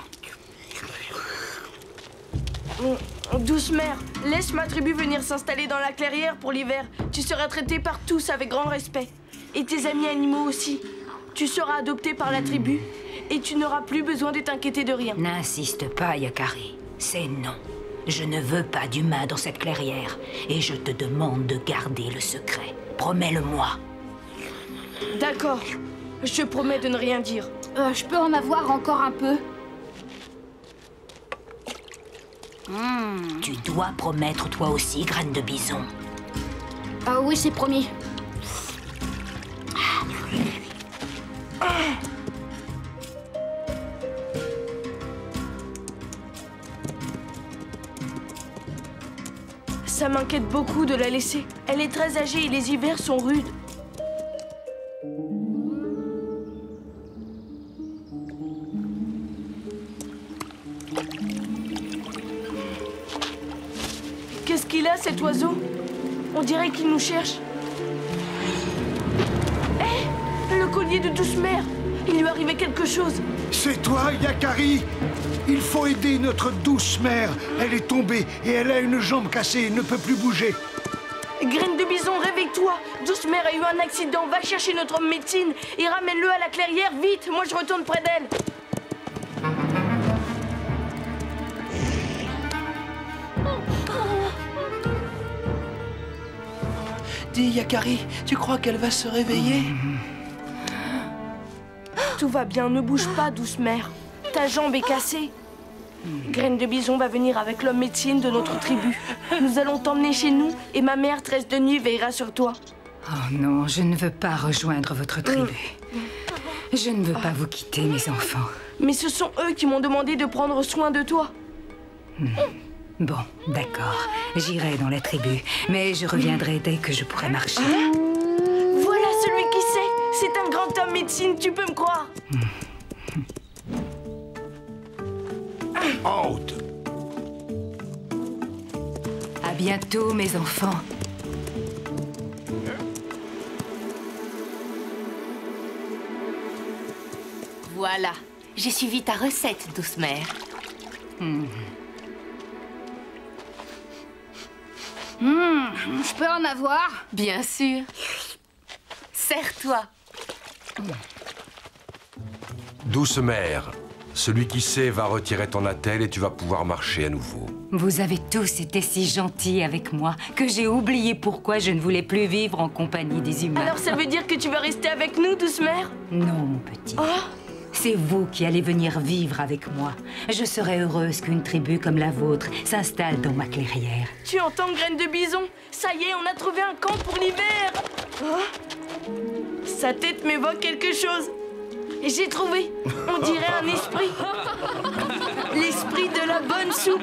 Douce-Mère, laisse ma tribu venir s'installer dans la clairière pour l'hiver. Tu seras traité par tous avec grand respect. Et tes amis animaux aussi. Tu seras adopté par la tribu et tu n'auras plus besoin de t'inquiéter de rien. N'insiste pas, Yakari. C'est non. Je ne veux pas d'humains dans cette clairière et je te demande de garder le secret. Promets-le-moi. D'accord. Je promets de ne rien dire. Je peux en avoir encore un peu? Tu dois promettre toi aussi, Graine de Bison. Ah oui, c'est promis. Ça m'inquiète beaucoup de la laisser. Elle est très âgée et les hivers sont rudes. Qu'est-ce qu'il a, cet oiseau? On dirait qu'il nous cherche. Hé! Le collier de Douce-Mère! Il lui arrivait quelque chose. C'est toi, Yakari? Il faut aider notre Douce-Mère. Elle est tombée et elle a une jambe cassée et ne peut plus bouger. Graine de bison, réveille-toi. Douce Mère a eu un accident. Va chercher notre homme médecine et ramène-le à la clairière, vite. Moi, je retourne près d'elle. Dis, Yakari, tu crois qu'elle va se réveiller? Tout va bien, ne bouge pas, Douce Mère. Ta jambe est cassée. Graine de bison va venir avec l'homme médecine de notre tribu. Nous allons t'emmener chez nous et ma mère, Tresse de Nuit, veillera sur toi. Oh non, je ne veux pas rejoindre votre tribu. Je ne veux pas vous quitter, mes enfants. Mais ce sont eux qui m'ont demandé de prendre soin de toi. Bon, d'accord. J'irai dans la tribu, mais je reviendrai dès que je pourrai marcher. Voilà celui qui sait. C'est un grand homme médecine, tu peux me croire. Out. À bientôt, mes enfants. Voilà, j'ai suivi ta recette, Douce Mère. Je peux en avoir? Bien sûr. Serre-toi. Douce Mère, celui qui sait va retirer ton attelle et tu vas pouvoir marcher à nouveau. Vous avez tous été si gentils avec moi que j'ai oublié pourquoi je ne voulais plus vivre en compagnie des humains. Alors ça veut dire que tu vas rester avec nous, Douce Mère? Non, mon petit. C'est vous qui allez venir vivre avec moi. Je serai heureuse qu'une tribu comme la vôtre s'installe dans ma clairière. Tu entends, Graine de bison? Ça y est, on a trouvé un camp pour l'hiver. Sa tête m'évoque quelque chose. Et j'ai trouvé. On dirait un esprit. L'esprit de la bonne soupe.